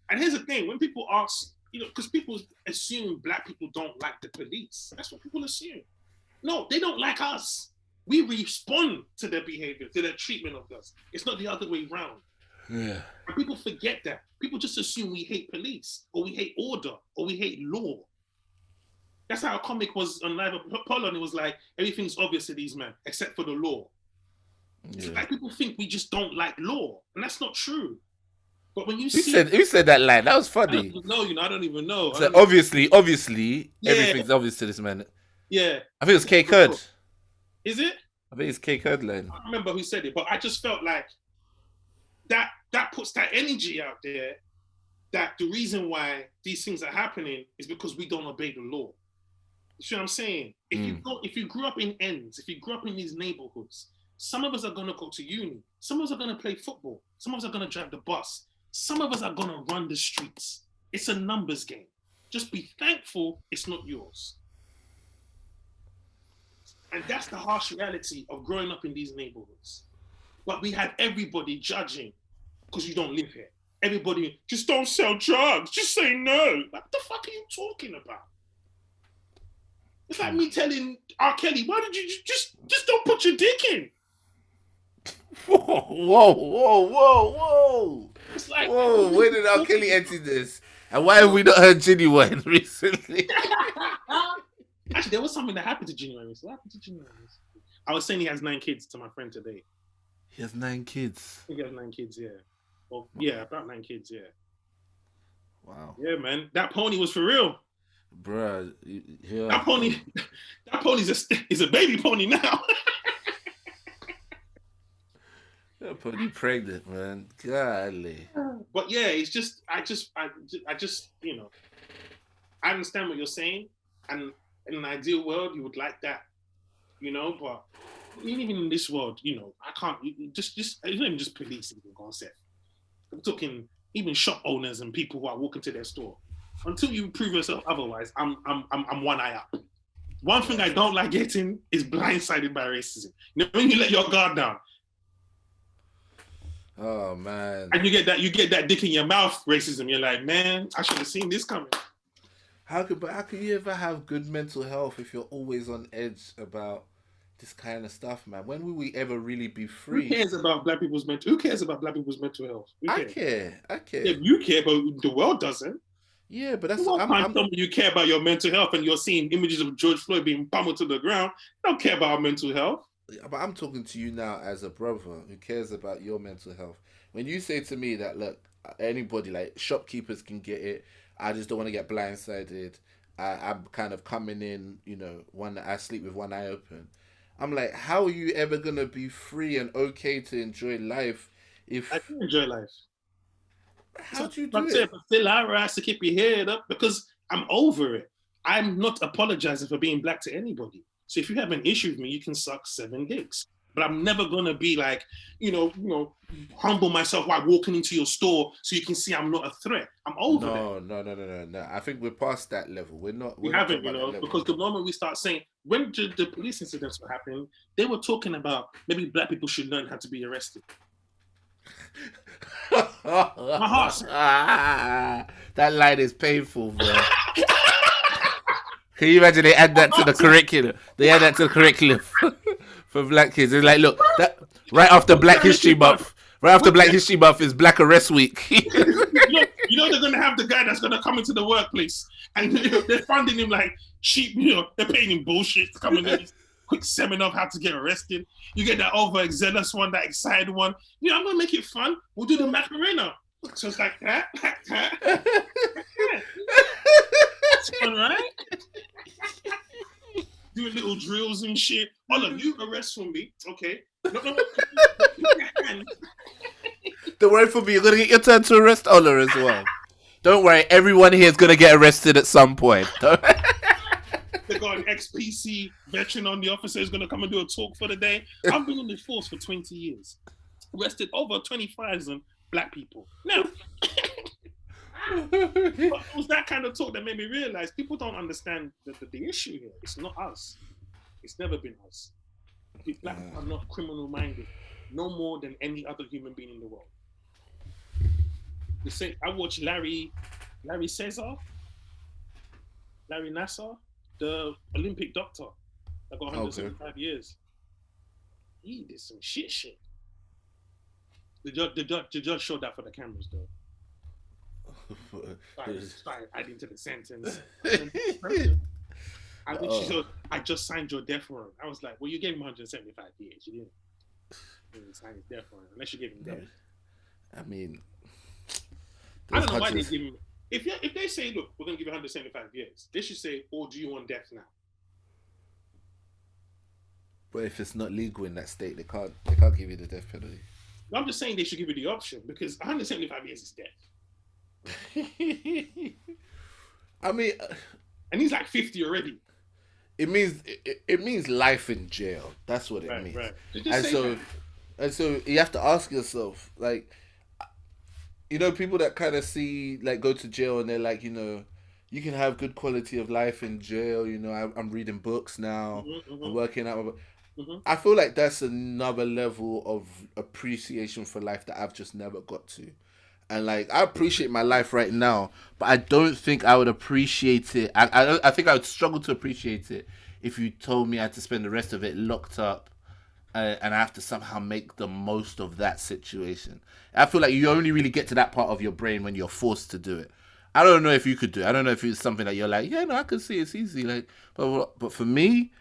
and here's the thing, when people ask, because people assume black people don't like the police. That's what people assume. No, they don't like us. We respond to their behavior, to their treatment of us. It's not the other way around. Yeah. And people forget that. People just assume we hate police, or we hate order, or we hate law. That's how a comic was on Live Apollo, and it was like, everything's obvious to these men, except for the law. Yeah. So like people think we just don't like law, and that's not true. But when you who said that line? That was funny. I don't even know. So obviously, everything's obvious to this man. Yeah. I think it was K Kurd. Is it? I think it's K Kurd line. I don't remember who said it, but I just felt like that puts that energy out there that the reason why these things are happening is because we don't obey the law. You see what I'm saying? If you grew up in ends, if you grew up in these neighborhoods, some of us are gonna go to uni, some of us are gonna play football, some of us are gonna drive the bus, some of us are gonna run the streets. It's a numbers game. Just be thankful it's not yours. And that's the harsh reality of growing up in these neighborhoods. But we have everybody judging because you don't live here. Everybody, just don't sell drugs. Just say no. What the fuck are you talking about? It's like me telling R. Kelly, why did you just don't put your dick in? Whoa. It's like, where did R. Kelly enter this? And why have we not heard Genuine recently? Actually, there was something that happened to Genuine recently. What happened to Genuine recently? I was saying he has 9 kids to my friend today. He has 9 kids? I think he has 9 kids, yeah. Well, yeah, about 9 kids, yeah. Wow. Yeah, man. That pony was for real. Bruh. Yeah. That pony's is a baby pony now. That pony pregnant, man. Golly. But yeah, it's just, I just, I understand what you're saying. And in an ideal world, you would like that, but even in this world, I can't, it's not even just police even concept. I'm talking even shop owners and people who are walking to their store. Until you prove yourself otherwise, I'm one eye up. One thing I don't like getting is blindsided by racism. When you let your guard down. Oh man. And you get that dick in your mouth racism. You're like, man, I should have seen this coming. How could you ever have good mental health if you're always on edge about this kind of stuff, man? When will we ever really be free? Who cares about black people's mental health? I care. Yeah, you care, but the world doesn't. Yeah, but that's you care about your mental health and you're seeing images of George Floyd being pummeled to the ground. You don't care about our mental health. But I'm talking to you now as a brother who cares about your mental health. When you say to me that, look, anybody, like shopkeepers can get it, I just don't want to get blindsided. I'm kind of coming in, I sleep with one eye open. I'm like, how are you ever going to be free and okay to enjoy life if... I can enjoy life. How do you do it? But still, I rise to keep your head up because I'm over it. I'm not apologizing for being black to anybody. So if you have an issue with me, you can suck 7 dicks. But I'm never gonna be like, humble myself while walking into your store so you can see I'm not a threat. I'm over that. No. I think we're past that level. We haven't, because the moment we start saying, when the police incidents were happening, they were talking about maybe black people should learn how to be arrested. My heart. That line is painful, bro. Can you imagine they add that to the curriculum? They add that to the curriculum for black kids. It's like, look, that right after Black History Month. Right after Black History Month is Black Arrest Week. you know they're gonna have the guy that's gonna come into the workplace and they're funding him like cheap. They're paying him bullshit to come in there. Quick seminar of how to get arrested. You get that overzealous one, that excited one. I'm gonna make it fun. We'll do the Macarena. So it's like that. That's fun, right? Doing little drills and shit. Hold on, you arrest for me, okay? No. Don't worry for me. You're gonna get your turn to arrest Ola as well. Don't worry. Everyone here is gonna get arrested at some point. They got an ex-PC veteran on the officer who's gonna come and do a talk for the day. I've been in the force for 20 years. Arrested over 20,000 black people. Now, it was that kind of talk that made me realize people don't understand the issue here. It's not us. It's never been us. The black people are not criminal-minded, no more than any other human being in the world. I watched Larry Nassar, the Olympic doctor that got 175 years. He did some shit. The judge showed that for the cameras, though. Started adding to the sentence. I just signed your death warrant. I was like, well, you gave him 175 years. You didn't sign his death warrant unless you gave him death. I mean, I don't know why they give him. If they say, look, we're gonna give you 175 years, they should say, or do you want death now? But if it's not legal in that state, they can't give you the death penalty. I'm just saying they should give you the option because 175 years is death. I mean, and he's like 50 already. It means life in jail. That's what it means. Right. And so you have to ask yourself, like, people that kind of see, like, go to jail and they're like, you can have good quality of life in jail. I'm reading books now. I'm working out. I feel like that's another level of appreciation for life that I've just never got to. And like, I appreciate my life right now, but I don't think I would appreciate it. I think I would struggle to appreciate it if you told me I had to spend the rest of it locked up and I have to somehow make the most of that situation. I feel like you only really get to that part of your brain when you're forced to do it. I don't know if you could do it. I don't know if it's something that you're like, yeah, no, I can see it's easy. Like, but for me,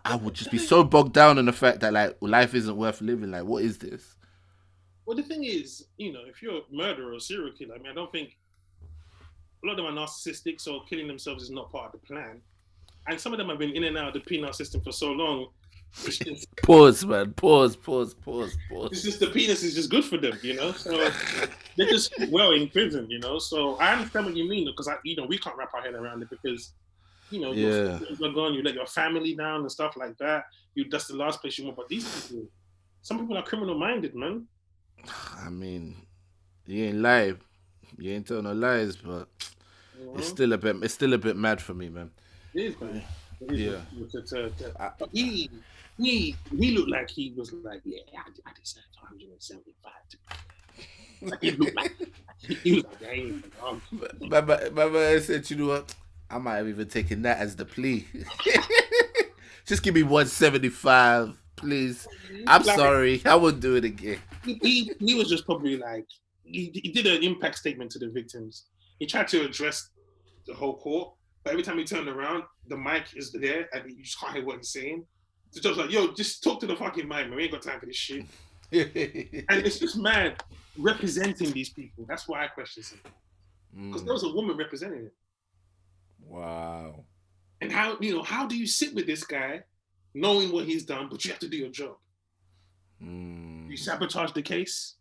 I would just be so bogged down in the fact that, like, life isn't worth living. Like, what is this? Well, the thing is, if you're a murderer or serial killer, I mean, I don't think a lot of them are narcissistic, so killing themselves is not part of the plan. And some of them have been in and out of the penal system for so long. Pause, man. Pause. It's just the penis is just good for them, So they're just well in prison, So I understand what you mean, because we can't wrap our head around it because, your things are gone. You let your family down and stuff like that. That's the last place you want. But these people, some people are criminal-minded, man. I mean, you ain't lie. You ain't telling no lies, but it's still a bit mad for me, man. It is, man. He looked like he was like, yeah, I deserve 175. Like, he looked like he was like, I ain't. My man said, you know what? I might have even taken that as the plea. Just give me 175, please. I'm sorry. I won't do it again. He was just probably like, he did an impact statement to the victims. He tried to address the whole court, but every time he turned around, the mic is there and you just can't hear what he's saying. So just like, yo, just talk to the fucking mic, man. We ain't got time for this shit. And it's just mad representing these people. That's why I question him. Because there was a woman representing him. Wow. And how do you sit with this guy knowing what he's done, but you have to do your job? You sabotage the case,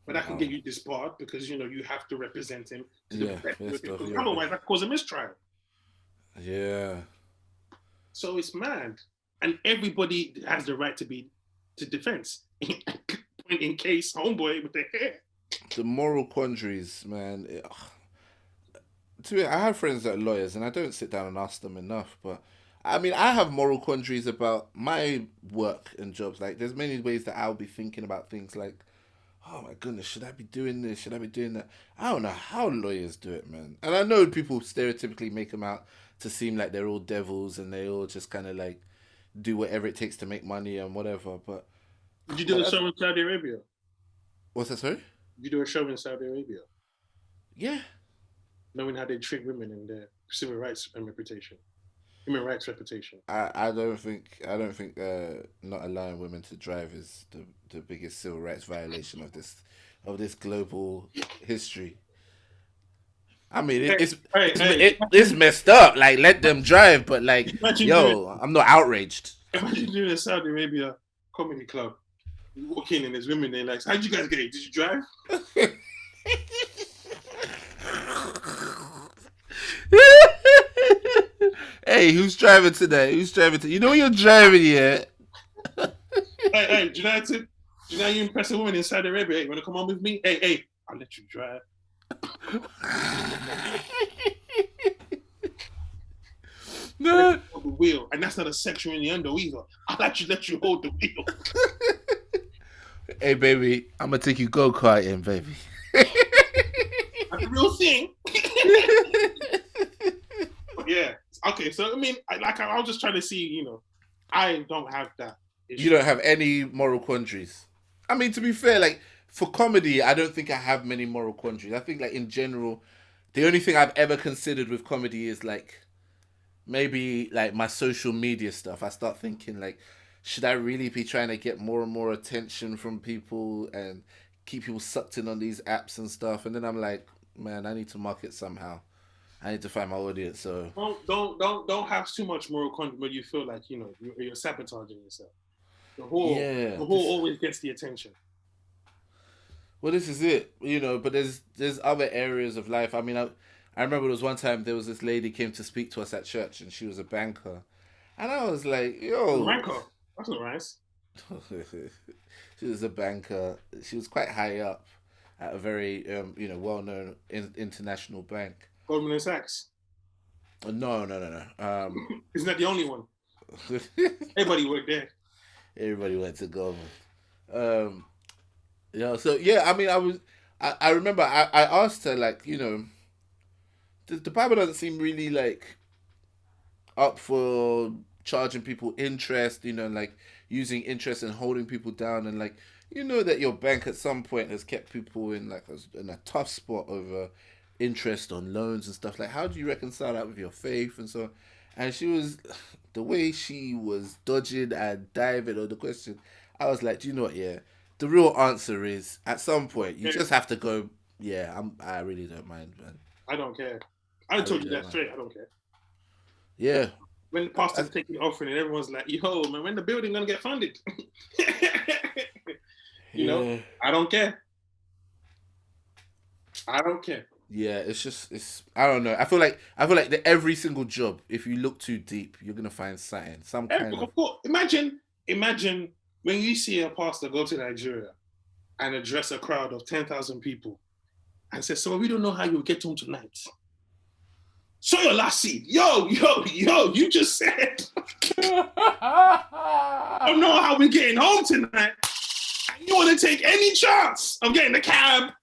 but I can get you disbarred because you have to represent him. Otherwise, that cause a mistrial. Yeah. So it's mad, and everybody has the right to defense in case homeboy with the hair. The moral quandaries, man. I have friends that are lawyers, and I don't sit down and ask them enough, but I mean, I have moral quandaries about my work and jobs. Like, there's many ways that I'll be thinking about things like, oh my goodness, should I be doing this? Should I be doing that? I don't know how lawyers do it, man. And I know people stereotypically make them out to seem like they're all devils and they all just kind of like do whatever it takes to make money and whatever. But Did you come on, do a show in Saudi Arabia? what's that? Sorry? Did you do a show in Saudi Arabia? Yeah. Knowing how they treat women and their civil rights and reputation, human rights reputation. I don't think not allowing women to drive is the biggest civil rights violation of this global history. I mean, it's messed up. Like, let them drive, but like, I'm not outraged. Imagine doing a Saudi Arabia comedy club. You walk in and there's women there like, how'd you guys get it? Did you drive? Hey, who's driving today? You know you're driving yet? Hey, do you know how to? Do you know how you impress a woman in Saudi Arabia? Hey, you want to come on with me? Hey, I'll let you drive. No. Hold the wheel, and that's not a sexual innuendo either. I'll let you hold the wheel. Hey, baby, I'm gonna take you go-karting, baby. That's the real thing. Yeah. Okay. So I mean, I was just trying to see. You know, I don't have that issue. You don't have any moral quandaries. I mean, to be fair, like for comedy, I don't think I have many moral quandaries. I think, like in general, the only thing I've ever considered with comedy is like maybe like my social media stuff. I start thinking like, should I really be trying to get more and more attention from people and keep people sucked in on these apps and stuff? And then I'm like, man, I need to market somehow. I need to find my audience. So don't have too much moral content where you feel like you're sabotaging yourself. The whole always gets the attention. Well, this is it, but there's other areas of life. I mean, I remember there was one time there was this lady came to speak to us at church and she was a banker. And I was like, yo. Banker? That's not nice. She was a banker. She was quite high up at a very, well-known international bank. Goldman Sachs? No. Isn't that the only one? Everybody worked there. Everybody went to Goldman. So yeah, I mean, I remember I asked her like, the Bible doesn't seem really like up for charging people interest, like using interest and holding people down, and like that your bank at some point has kept people in like in a tough spot over interest on loans and stuff. Like, how do you reconcile that with your faith and so on? And she was, the way she was dodging and diving on the question, I was like, do you know what? Yeah, the real answer is at some point you just have to go. Yeah, I really don't mind, man. I don't care. I told you that straight. I don't care. Yeah. When the pastor's taking the offering and everyone's like, yo, man, when the building gonna get funded? I don't care. I don't care. Yeah, it's I don't know. I feel like every single job, if you look too deep, you're gonna find something. Of course. Imagine when you see a pastor go to Nigeria and address a crowd of 10,000 people and say, so we don't know how you'll get home tonight. Sow your last seed. Yo, you just said I don't know how we're getting home tonight. And you want to take any chance of getting a cab?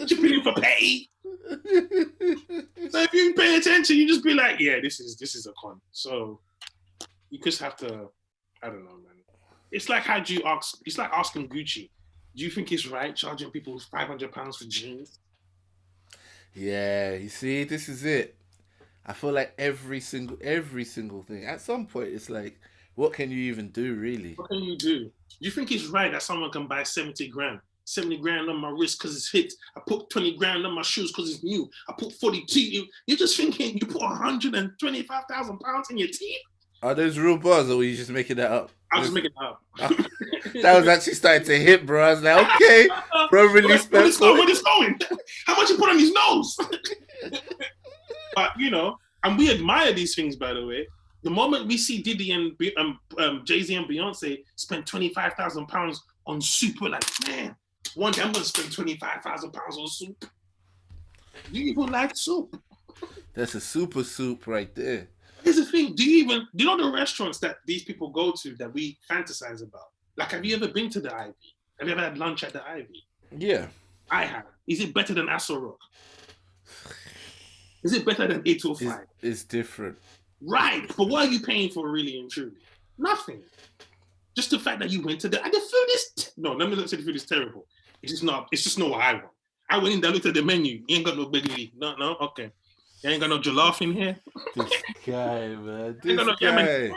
Chipping in for pay. So if you pay attention, you just be like, yeah, this is a con. So you just have to, I don't know, man. It's like it's like asking Gucci, do you think it's right charging people £500 for jeans? Yeah, you see, this is it. I feel like every single thing, at some point, it's like, what can you even do, really? What can you do? Do you think it's right that someone can buy 70 grand? 70 grand on my wrist because it's hit. I put 20 grand on my shoes because it's new. I put 42. You're just thinking you put 125,000 pounds in your teeth? Are those real bars or were you just making that up? I was just making that up. That was actually starting to hit, bro. I was like, okay, bro, really spent. Where it's going? How much you put on his nose? But and we admire these things, by the way. The moment we see Diddy and Jay-Z and Beyonce spend £25,000 on soup, we're like, man, one day I'm gonna spend £25,000 on soup. Do you even like soup? That's a super soup right there. Here's the thing, do you know the restaurants that these people go to that we fantasize about? Like, have you ever been to the Ivy? Have you ever had lunch at the Ivy? Yeah. I have. Is it better than Aso Rock? Is it better than 805? It's different. Right. But what are you paying for, really and truly? Nothing. Just the fact that you went to the food is no. Let me not say the food is terrible. It's just not. It's just not what I want. I went in there, looked at the menu. You ain't got no biggie. No, okay. You ain't got no jollof in here. This guy, man. Ain't got no Yemen.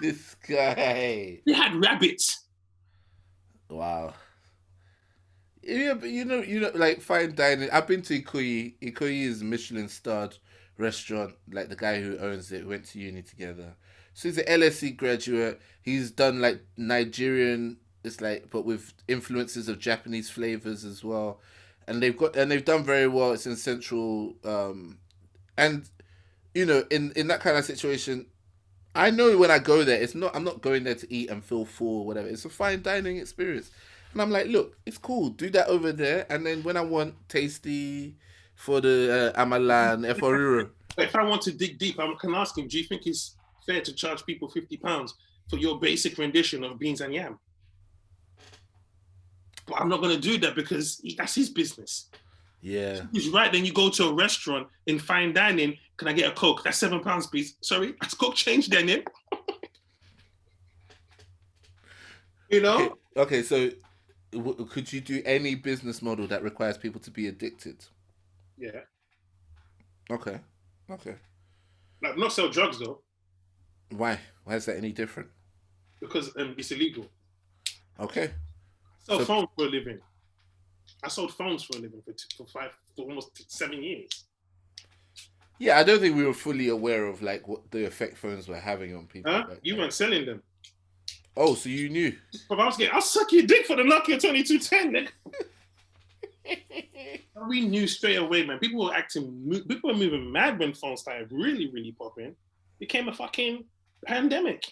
This guy. They had rabbits. Wow. Yeah, but you know, like fine dining. I've been to Ikoyi. Ikoyi is a Michelin-starred restaurant. Like the guy who owns it went to uni together. So he's an LSE graduate. He's done like Nigerian. It's like, but with influences of Japanese flavors as well, and they've done very well. It's in central, and you know, in that kind of situation, I know when I go there, I'm not going there to eat and feel full or whatever. It's a fine dining experience. And I'm like, look, it's cool. Do that over there. And then when I want tasty for the amala and eforiro. If I want to dig deep, I can ask him, do you think it's fair to charge people £50 for your basic rendition of beans and yam? But I'm not going to do that because that's his business. Yeah. He's right. Then you go to a restaurant in fine dining. Can I get a Coke? That's £7, please. Sorry, that's Coke change then, yeah? You know? Okay, so could you do any business model that requires people to be addicted? Yeah. Okay. Like, not sell drugs, though. Why? Why is that any different? Because it's illegal. Okay. I sell phones for a living. I sold phones for a living for almost 7 years. Yeah, I don't think we were fully aware of like what the effect phones were having on people. Huh? You weren't selling them. Oh, so you knew? But I'll suck your dick for the Nokia 2210. We knew straight away, man. People were moving mad when phones started really, really popping. It became a fucking pandemic.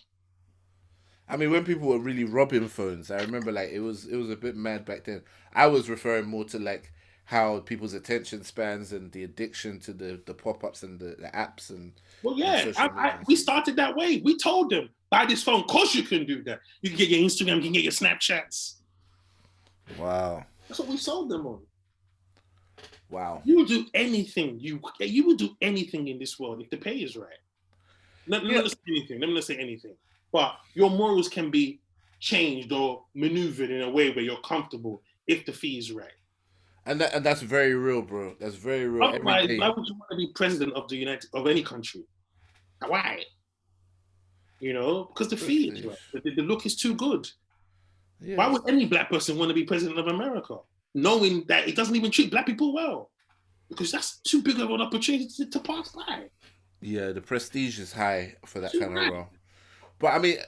I mean, when people were really robbing phones, I remember like it was a bit mad back then. I was referring more to like how people's attention spans and the addiction to the pop-ups and the apps and. Well, yeah, we started that way. We told them, buy this phone. Of course you can do that. You can get your Instagram, you can get your Snapchats. Wow. That's what we sold them on. Wow. You would do anything. You would do anything in this world if the pay is right. Let me not say anything. But your morals can be changed or maneuvered in a way where you're comfortable if the fee is right. And that's very real, bro. That's very real. Otherwise, why would you want to be president of any country? Why? You know, because the fee is right. The look is too good. Yeah. Why would any black person want to be president of America, knowing that it doesn't even treat black people well? Because that's too big of an opportunity to pass by. Yeah, the prestige is high for that kind of role. But I mean,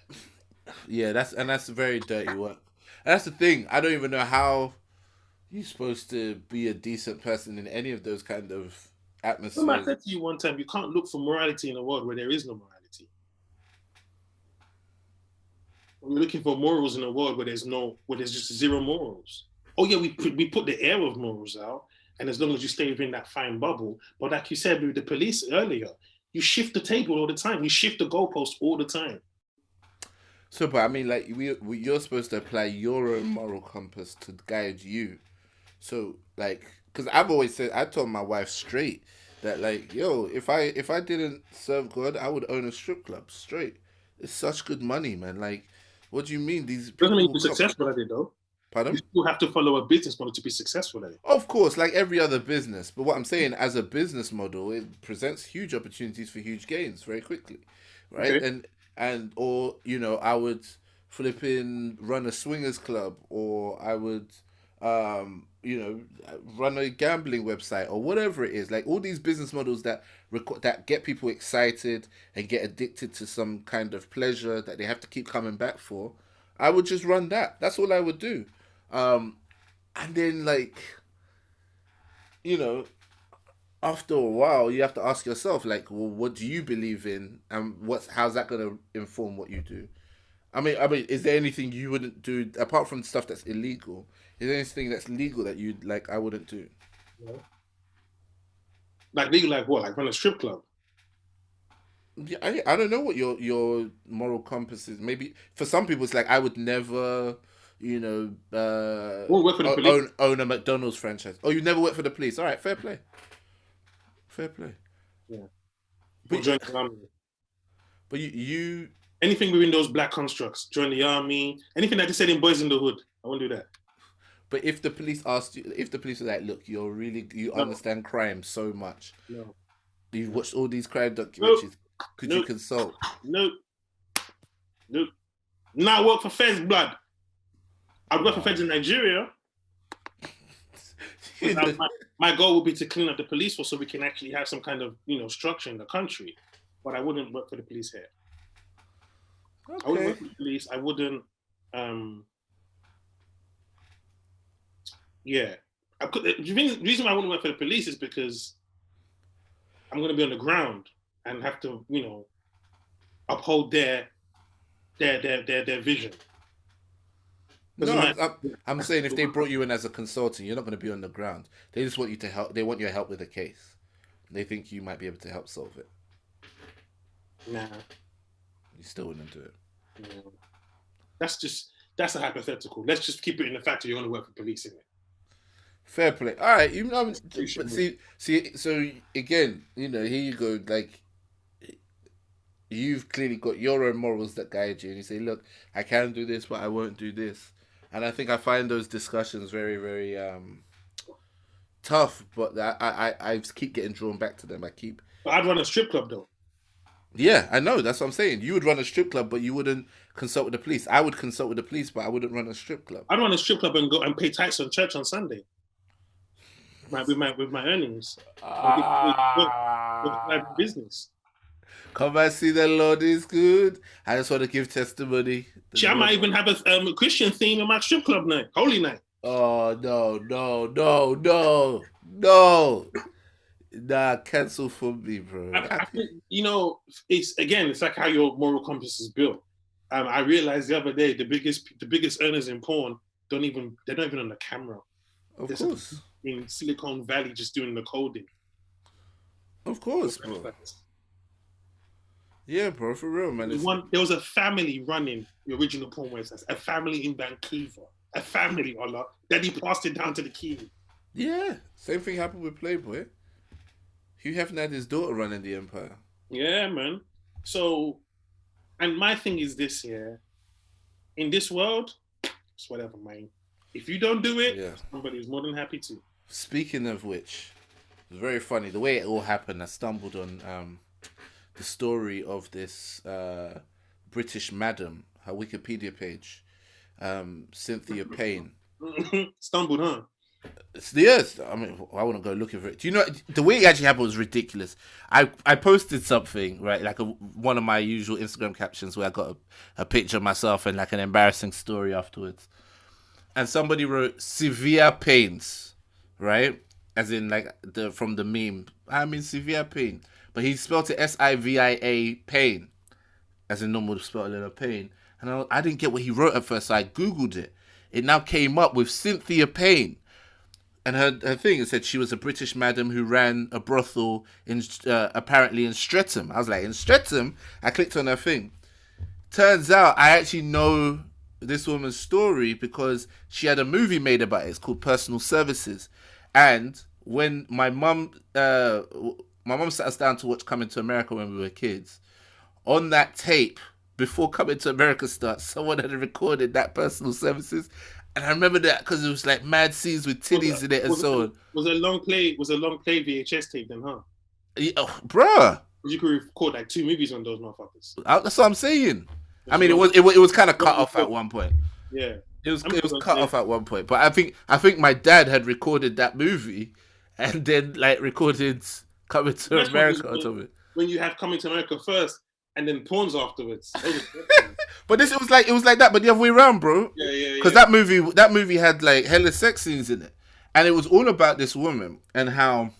yeah, that's very dirty work. And that's the thing. I don't even know how you're supposed to be a decent person in any of those kind of atmospheres. I said to you one time, you can't look for morality in a world where there is no morality. We're looking for morals in a world where there's just zero morals. Oh yeah, we put the air of morals out, and as long as you stay within that fine bubble. But like you said with the police earlier, you shift the table all the time. You shift the goalpost all the time. So, but I mean, like you're supposed to apply your own moral compass to guide you. So, like, because I've always said, I told my wife straight that, like, yo, if I didn't serve God, I would own a strip club straight. It's such good money, man. Like, what do you mean? These doesn't mean you're successful at it, though. Pardon? You still have to follow a business model to be successful at it. Of course, like every other business. But what I'm saying, as a business model, it presents huge opportunities for huge gains very quickly, right? Okay. Or you know, I would run a swingers club, or I would you know, run a gambling website or whatever it is. Like all these business models that get people excited and get addicted to some kind of pleasure that they have to keep coming back for. I would just run that. That's all I would do. And then, like, you know, after a while, you have to ask yourself, like, well, what do you believe in, and how's that going to inform what you do? I mean, is there anything you wouldn't do apart from stuff that's illegal? Is there anything that's legal that you'd like? I wouldn't do. Yeah. Like legal, like what? Like run a strip club? Yeah, I don't know what your moral compass is. Maybe for some people, it's like I would never, you know, work for the police. Own a McDonald's franchise. Oh, you never worked for the police? All right, fair play. Fair play. Yeah. Or But join the army. but you Anything within those black constructs. Join the army. Anything that they said in Boys in the Hood. I won't do that. but if the police asked you, if the police were like, look, you No. understand crime so much, No. you've watched all these crime Nope. documentaries, could you Nope. consult? Nope. Nope. Now I work for Feds, blood. I'd work for Feds in Nigeria. My goal would be to clean up the police force so we can actually have some kind of, structure in the country. But I wouldn't work for the police here. Okay. I wouldn't work for the police. I wouldn't. Yeah. The reason why I wouldn't work for the police is because I'm going to be on the ground and have to, uphold their vision. No, I'm saying if they brought you in as a consultant, you're not going to be on the ground. They just want you to help. They want your help with a case. They think you might be able to help solve it. Nah. You still wouldn't do it. No. That's a hypothetical. Let's just keep it in the fact that you're going to work for police in it. Fair play. All right, but see. So again, here you go. Like, you've clearly got your own morals that guide you, and you say, "Look, I can do this, but I won't do this." And I think I find those discussions very, very tough. But I keep getting drawn back to them. But I'd run a strip club though. Yeah, I know. That's what I'm saying. You would run a strip club, but you wouldn't consult with the police. I would consult with the police, but I wouldn't run a strip club. I'd run a strip club and go and pay tax on church on Sunday. With my earnings. With business. Come and see the Lord is good. I just want to give testimony. I might even have a Christian theme in my strip club night, holy night. Oh no! Nah, cancel for me, bro. I think, it's like how your moral compass is built. I realized the other day the biggest earners in porn they're not even on the camera. Of course. In Silicon Valley, just doing the coding. Of course, bro. Yeah, bro, for real, man. There was a family running the original porn websites. A family in Vancouver. A family, Allah. Then he passed it down to the kid. Yeah, same thing happened with Playboy. Hugh Hefner had his daughter running the empire. Yeah, man. So, and my thing is this here. In this world, it's whatever, man. If you don't do it, somebody's more than happy to. Speaking of which, it was very funny. The way it all happened, I stumbled on the story of this British madam, her Wikipedia page, Cynthia Payne. Stumbled, huh? Yes, I mean, I wouldn't go looking for it. Do you know the way it actually happened was ridiculous? I posted something, right, like one of my usual Instagram captions where I got a picture of myself and like an embarrassing story afterwards, and somebody wrote severe pains, right, as in like from the meme. I'm in severe pain, but he spelled it SIVIA pain, as in normal spelling of pain, and I didn't get what he wrote at first. So I googled it. It now came up with Cynthia Payne. And her thing, it said she was a British madam who ran a brothel apparently in Streatham. I was like, in Streatham? I clicked on her thing. Turns out I actually know this woman's story because she had a movie made about it. It's called Personal Services. And when my mum sat us down to watch Coming to America when we were kids, on that tape, before Coming to America starts, someone had recorded that Personal Services. And I remember that because it was like mad scenes with titties in it and so on. Was a long play VHS tape then, huh? Yeah, bruh. You could record like 2 movies on those motherfuckers. That's what I'm saying. I mean, it was kind of cut off at one point. Yeah, it was cut off at one point. But I think my dad had recorded that movie, and then like recorded Coming to America or something. When you have Coming to America first, and then porns afterwards. But it was like that, but the other way around, bro. Yeah. Because that movie had like hella sex scenes in it, and it was all about this woman and how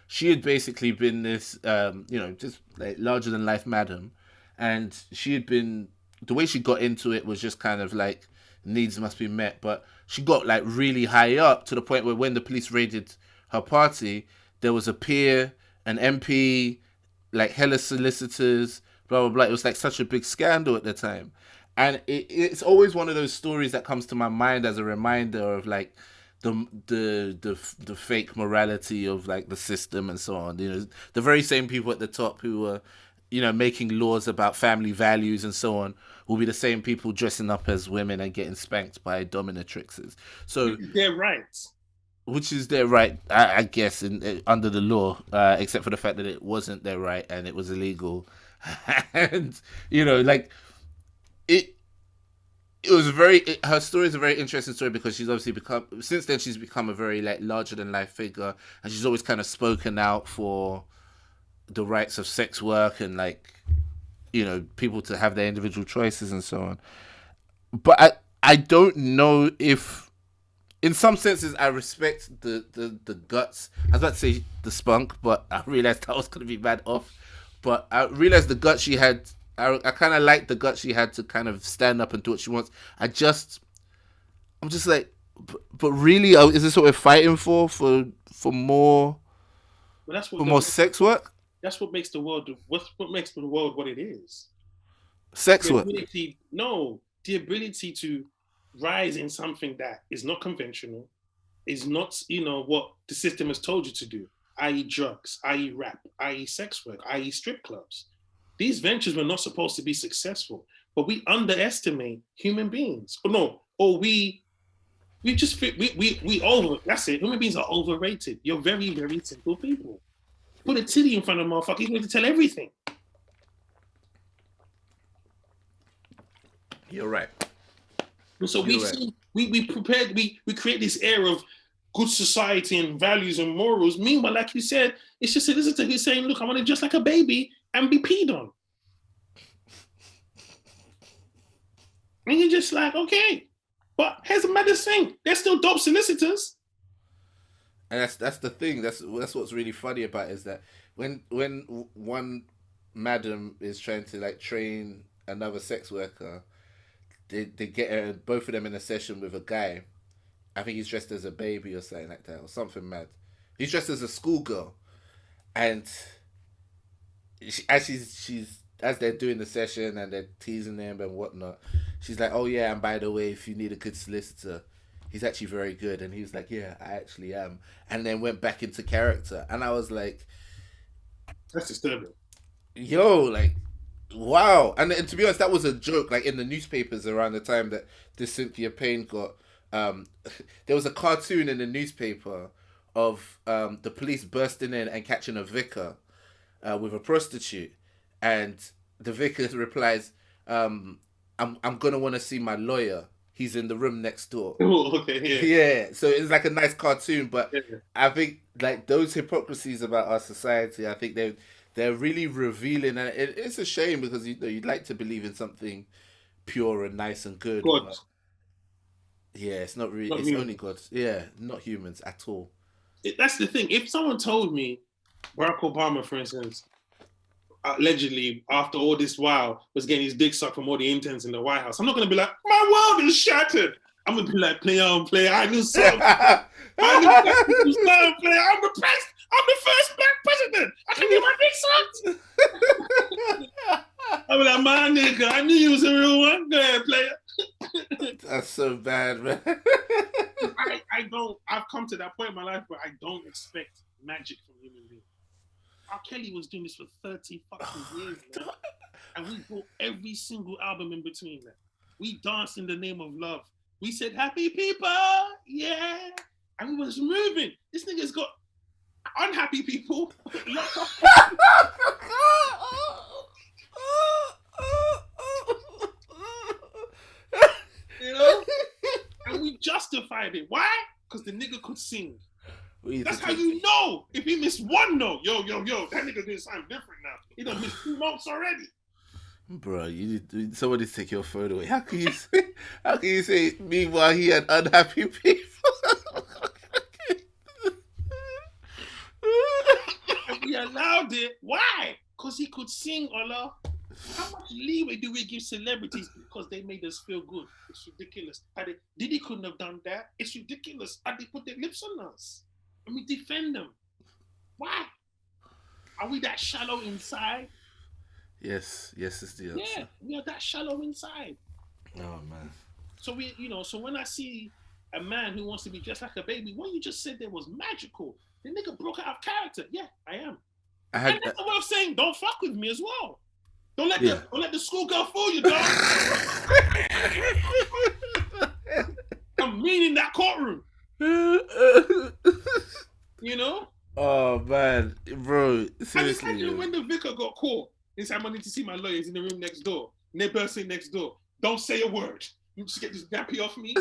she had basically been this, just like larger than life madam, and she had been, the way she got into it was just kind of like needs must be met, but she got like really high up to the point where when the police raided her party, there was a peer, an MP, like hella solicitors, blah, blah, blah. It was like such a big scandal at the time. And it's always one of those stories that comes to my mind as a reminder of like the fake morality of like the system and so on. You know, the very same people at the top who were, you know, making laws about family values and so on will be the same people dressing up as women and getting spanked by dominatrixes. So they're right. Which is their right, I guess, under the law, except for the fact that it wasn't their right and it was illegal, and you know, like it. It was her story is a very interesting story because she's obviously since then she's become a very like larger than life figure, and she's always kind of spoken out for the rights of sex work and like, you know, people to have their individual choices and so on. But I don't know if, in some senses, I respect the guts. I was about to say the spunk, but I realized I was going to be bad off. But I realized the guts she had. I kind of like the guts she had to kind of stand up and do what she wants. I'm just like, but really, is this what we're fighting for more? But that's what for more sex work. That's what makes the world. What makes the world what it is? Sex work. The ability to rise in something that is not conventional, is not, you know, what the system has told you to do, i.e. drugs, i.e. rap, i.e. sex work, i.e. strip clubs. These ventures were not supposed to be successful, but we underestimate human beings. We over. That's it. Human beings are overrated. You're very, very simple people. Put a titty in front of a motherfucker, he's going to tell everything. You're right. And so we create this air of good society and values and morals. Meanwhile, like you said, it's just a visitor who's saying, look, I want to dress like a baby and be peed on. And you're just like, okay. But here's another thing. They're still dope solicitors. And that's the thing. That's what's really funny about it, is that when one madam is trying to like train another sex worker, they get both of them in a session with a guy. I think he's dressed as a baby or something like that, or something mad. He's dressed as a schoolgirl, and as they're doing the session and they're teasing him and whatnot, she's like, "Oh yeah, and by the way, if you need a good solicitor, he's actually very good." And he was like, "Yeah, I actually am," and then went back into character. And I was like, that's disturbing. Yo, like, wow. And to be honest, that was a joke, like in the newspapers around the time that this Cynthia Payne got. There was a cartoon in the newspaper of the police bursting in and catching a vicar with a prostitute, and the vicar replies, I'm gonna want to see my lawyer. He's in the room next door. Oh, okay, yeah. Yeah, so it's like a nice cartoon, but yeah. I think like those hypocrisies about our society, I think they're really revealing, and it's a shame because you'd like to believe in something pure and nice and good. God. But yeah, it's not really. It's humans. only God. Yeah, not humans at all. That's the thing. If someone told me Barack Obama, for instance, allegedly after all this while was getting his dick sucked from all the interns in the White House, I'm not gonna be like, my world is shattered. I'm gonna be like, play on, play. I knew something. I knew something, play. I'm repressed. I'm the first black president. I can get my dick sucked. I'm like, my nigga, I knew you was a real one. Go ahead, player. That's so bad, man. I've come to that point in my life where I don't expect magic from human beings. R. Kelly was doing this for 30 fucking years, man. And we bought every single album in between that. We danced in the name of love. We said, happy people, yeah. And we was moving. This nigga's got unhappy people. You know? And we justified it. Why? Because the nigga could sing. That's how you know if he missed one note. Yo, that nigga did something different now. He done missed 2 notes already. Bro, somebody take your phone away. How can you say meanwhile he had unhappy people? And we allowed it. Why? Because he could sing, Ola. How much leeway do we give celebrities because they made us feel good? It's ridiculous. Diddy couldn't have done that. It's ridiculous. And they put their lips on us. And we defend them. Why? Are we that shallow inside? Yes, it's the answer. Yeah, we are that shallow inside. Oh man. So so when I see a man who wants to be just like a baby. What you just said there was magical. The nigga broke out of character. Yeah, I am. And that's a way of saying don't fuck with me as well. Don't let the schoolgirl fool you, dog. I'm mean in that courtroom. You know? Oh man, bro. Seriously. And imagine when the vicar got caught. He said, I need to see my lawyers in the room next door. And they burst in next door. Don't say a word. You just get this nappy off me.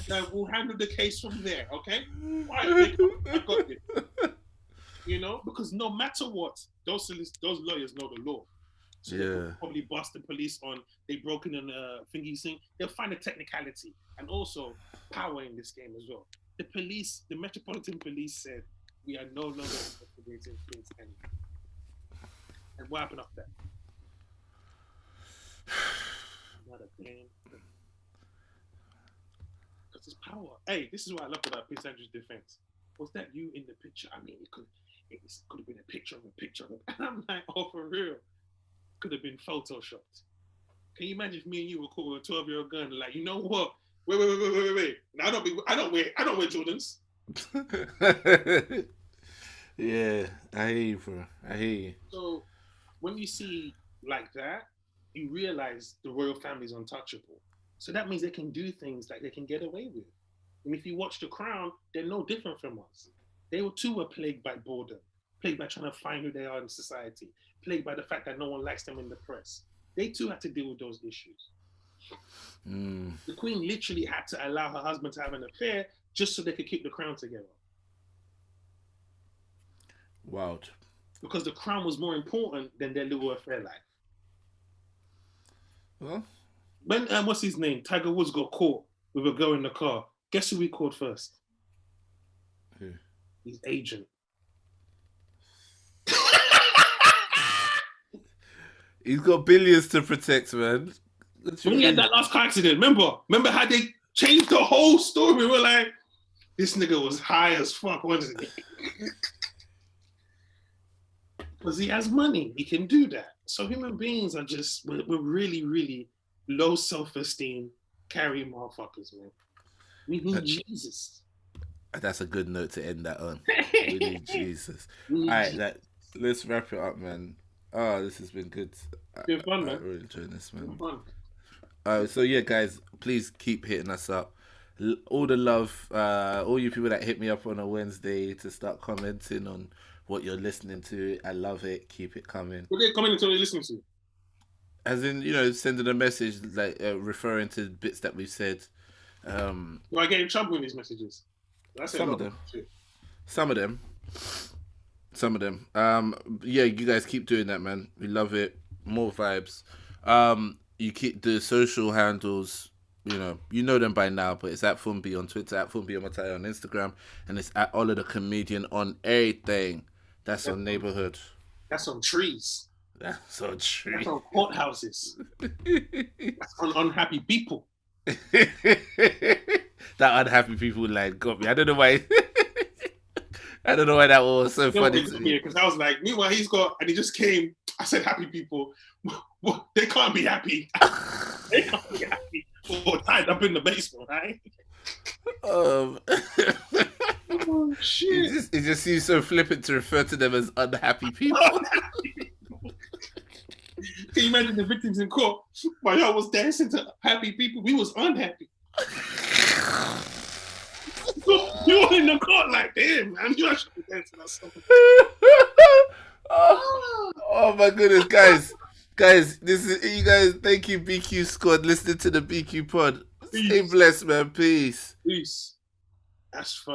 And we'll handle the case from there, okay? Right, I got it. You know, because no matter what, those lawyers know the law. So they'll probably bust the police on they broken in a thingy thing. They'll find a technicality and also power in this game as well. The police, the Metropolitan Police said we are no longer investigating things anymore. And what happened after that? Not a damn thing. Because it's power. Hey, this is what I love about Prince Andrew's defense. Was that you in the picture? I mean, it could have been a picture of a picture of it. And I'm like, oh, for real. Could have been photoshopped. Can you imagine if me and you were caught with a 12-year-old gun? Like, you know what? Wait. Now I don't wear Jordans. Yeah, I hear you, bro. I hear you. So when you see like that, you realize the royal family is untouchable. So that means they can do things like they can get away with. And if you watch The Crown, they're no different from us. They too were plagued by boredom, plagued by trying to find who they are in society, plagued by the fact that no one likes them in the press. They too had to deal with those issues. The Queen literally had to allow her husband to have an affair just so they could keep the crown together. Wild. Because the crown was more important than their little affair life. Well, when what's his name? Tiger Woods got caught with a girl in the car. Guess who he called first? Who? His agent. He's got billions to protect, man. When he had that last car accident, remember how they changed the whole story? We're like, this nigga was high as fuck, wasn't he? Because he has money, he can do that. So human beings are just, we're really, really low self-esteem, carrying motherfuckers, man. We need Jesus. That's a good note to end that on. We need Jesus. All right, let's wrap it up, man. Oh, this has been good. It's been fun, man. I really enjoyed this, man. It's been fun. So yeah, guys, please keep hitting us up. All the love, all you people that hit me up on a Wednesday to start commenting on what you're listening to. I love it. Keep it coming. What are they commenting to? What are they listening to? As in, you know, sending a message like referring to bits that we've said. Do I get in trouble with these messages? Some of them. Yeah, you guys keep doing that, man. We love it. More vibes. You keep the social handles, you know them by now, but it's at Funmbi on Twitter, at Funmbi Omatai on Instagram, and it's at Ola the Comedian on everything. That's on neighborhood. That's on trees. That's on trees. That's on courthouses. That's on unhappy people. That unhappy people like got me. I don't know why. I don't know why that was so funny to me. Because I was like, meanwhile he's got, and he just came. I said, happy people. Well, they can't be happy. They can't be happy. Or tied up in the basement, right? Oh shit! It just seems so flippant to refer to them as unhappy people. Can you imagine the victims in court? While y'all was dancing to happy people, we was unhappy. You were in the court like, damn, man, you actually be dancing or something. Oh my goodness, guys, this is you guys. Thank you, BQ Squad. Listening to the BQ Pod. Stay blessed, man. Peace. That's fun.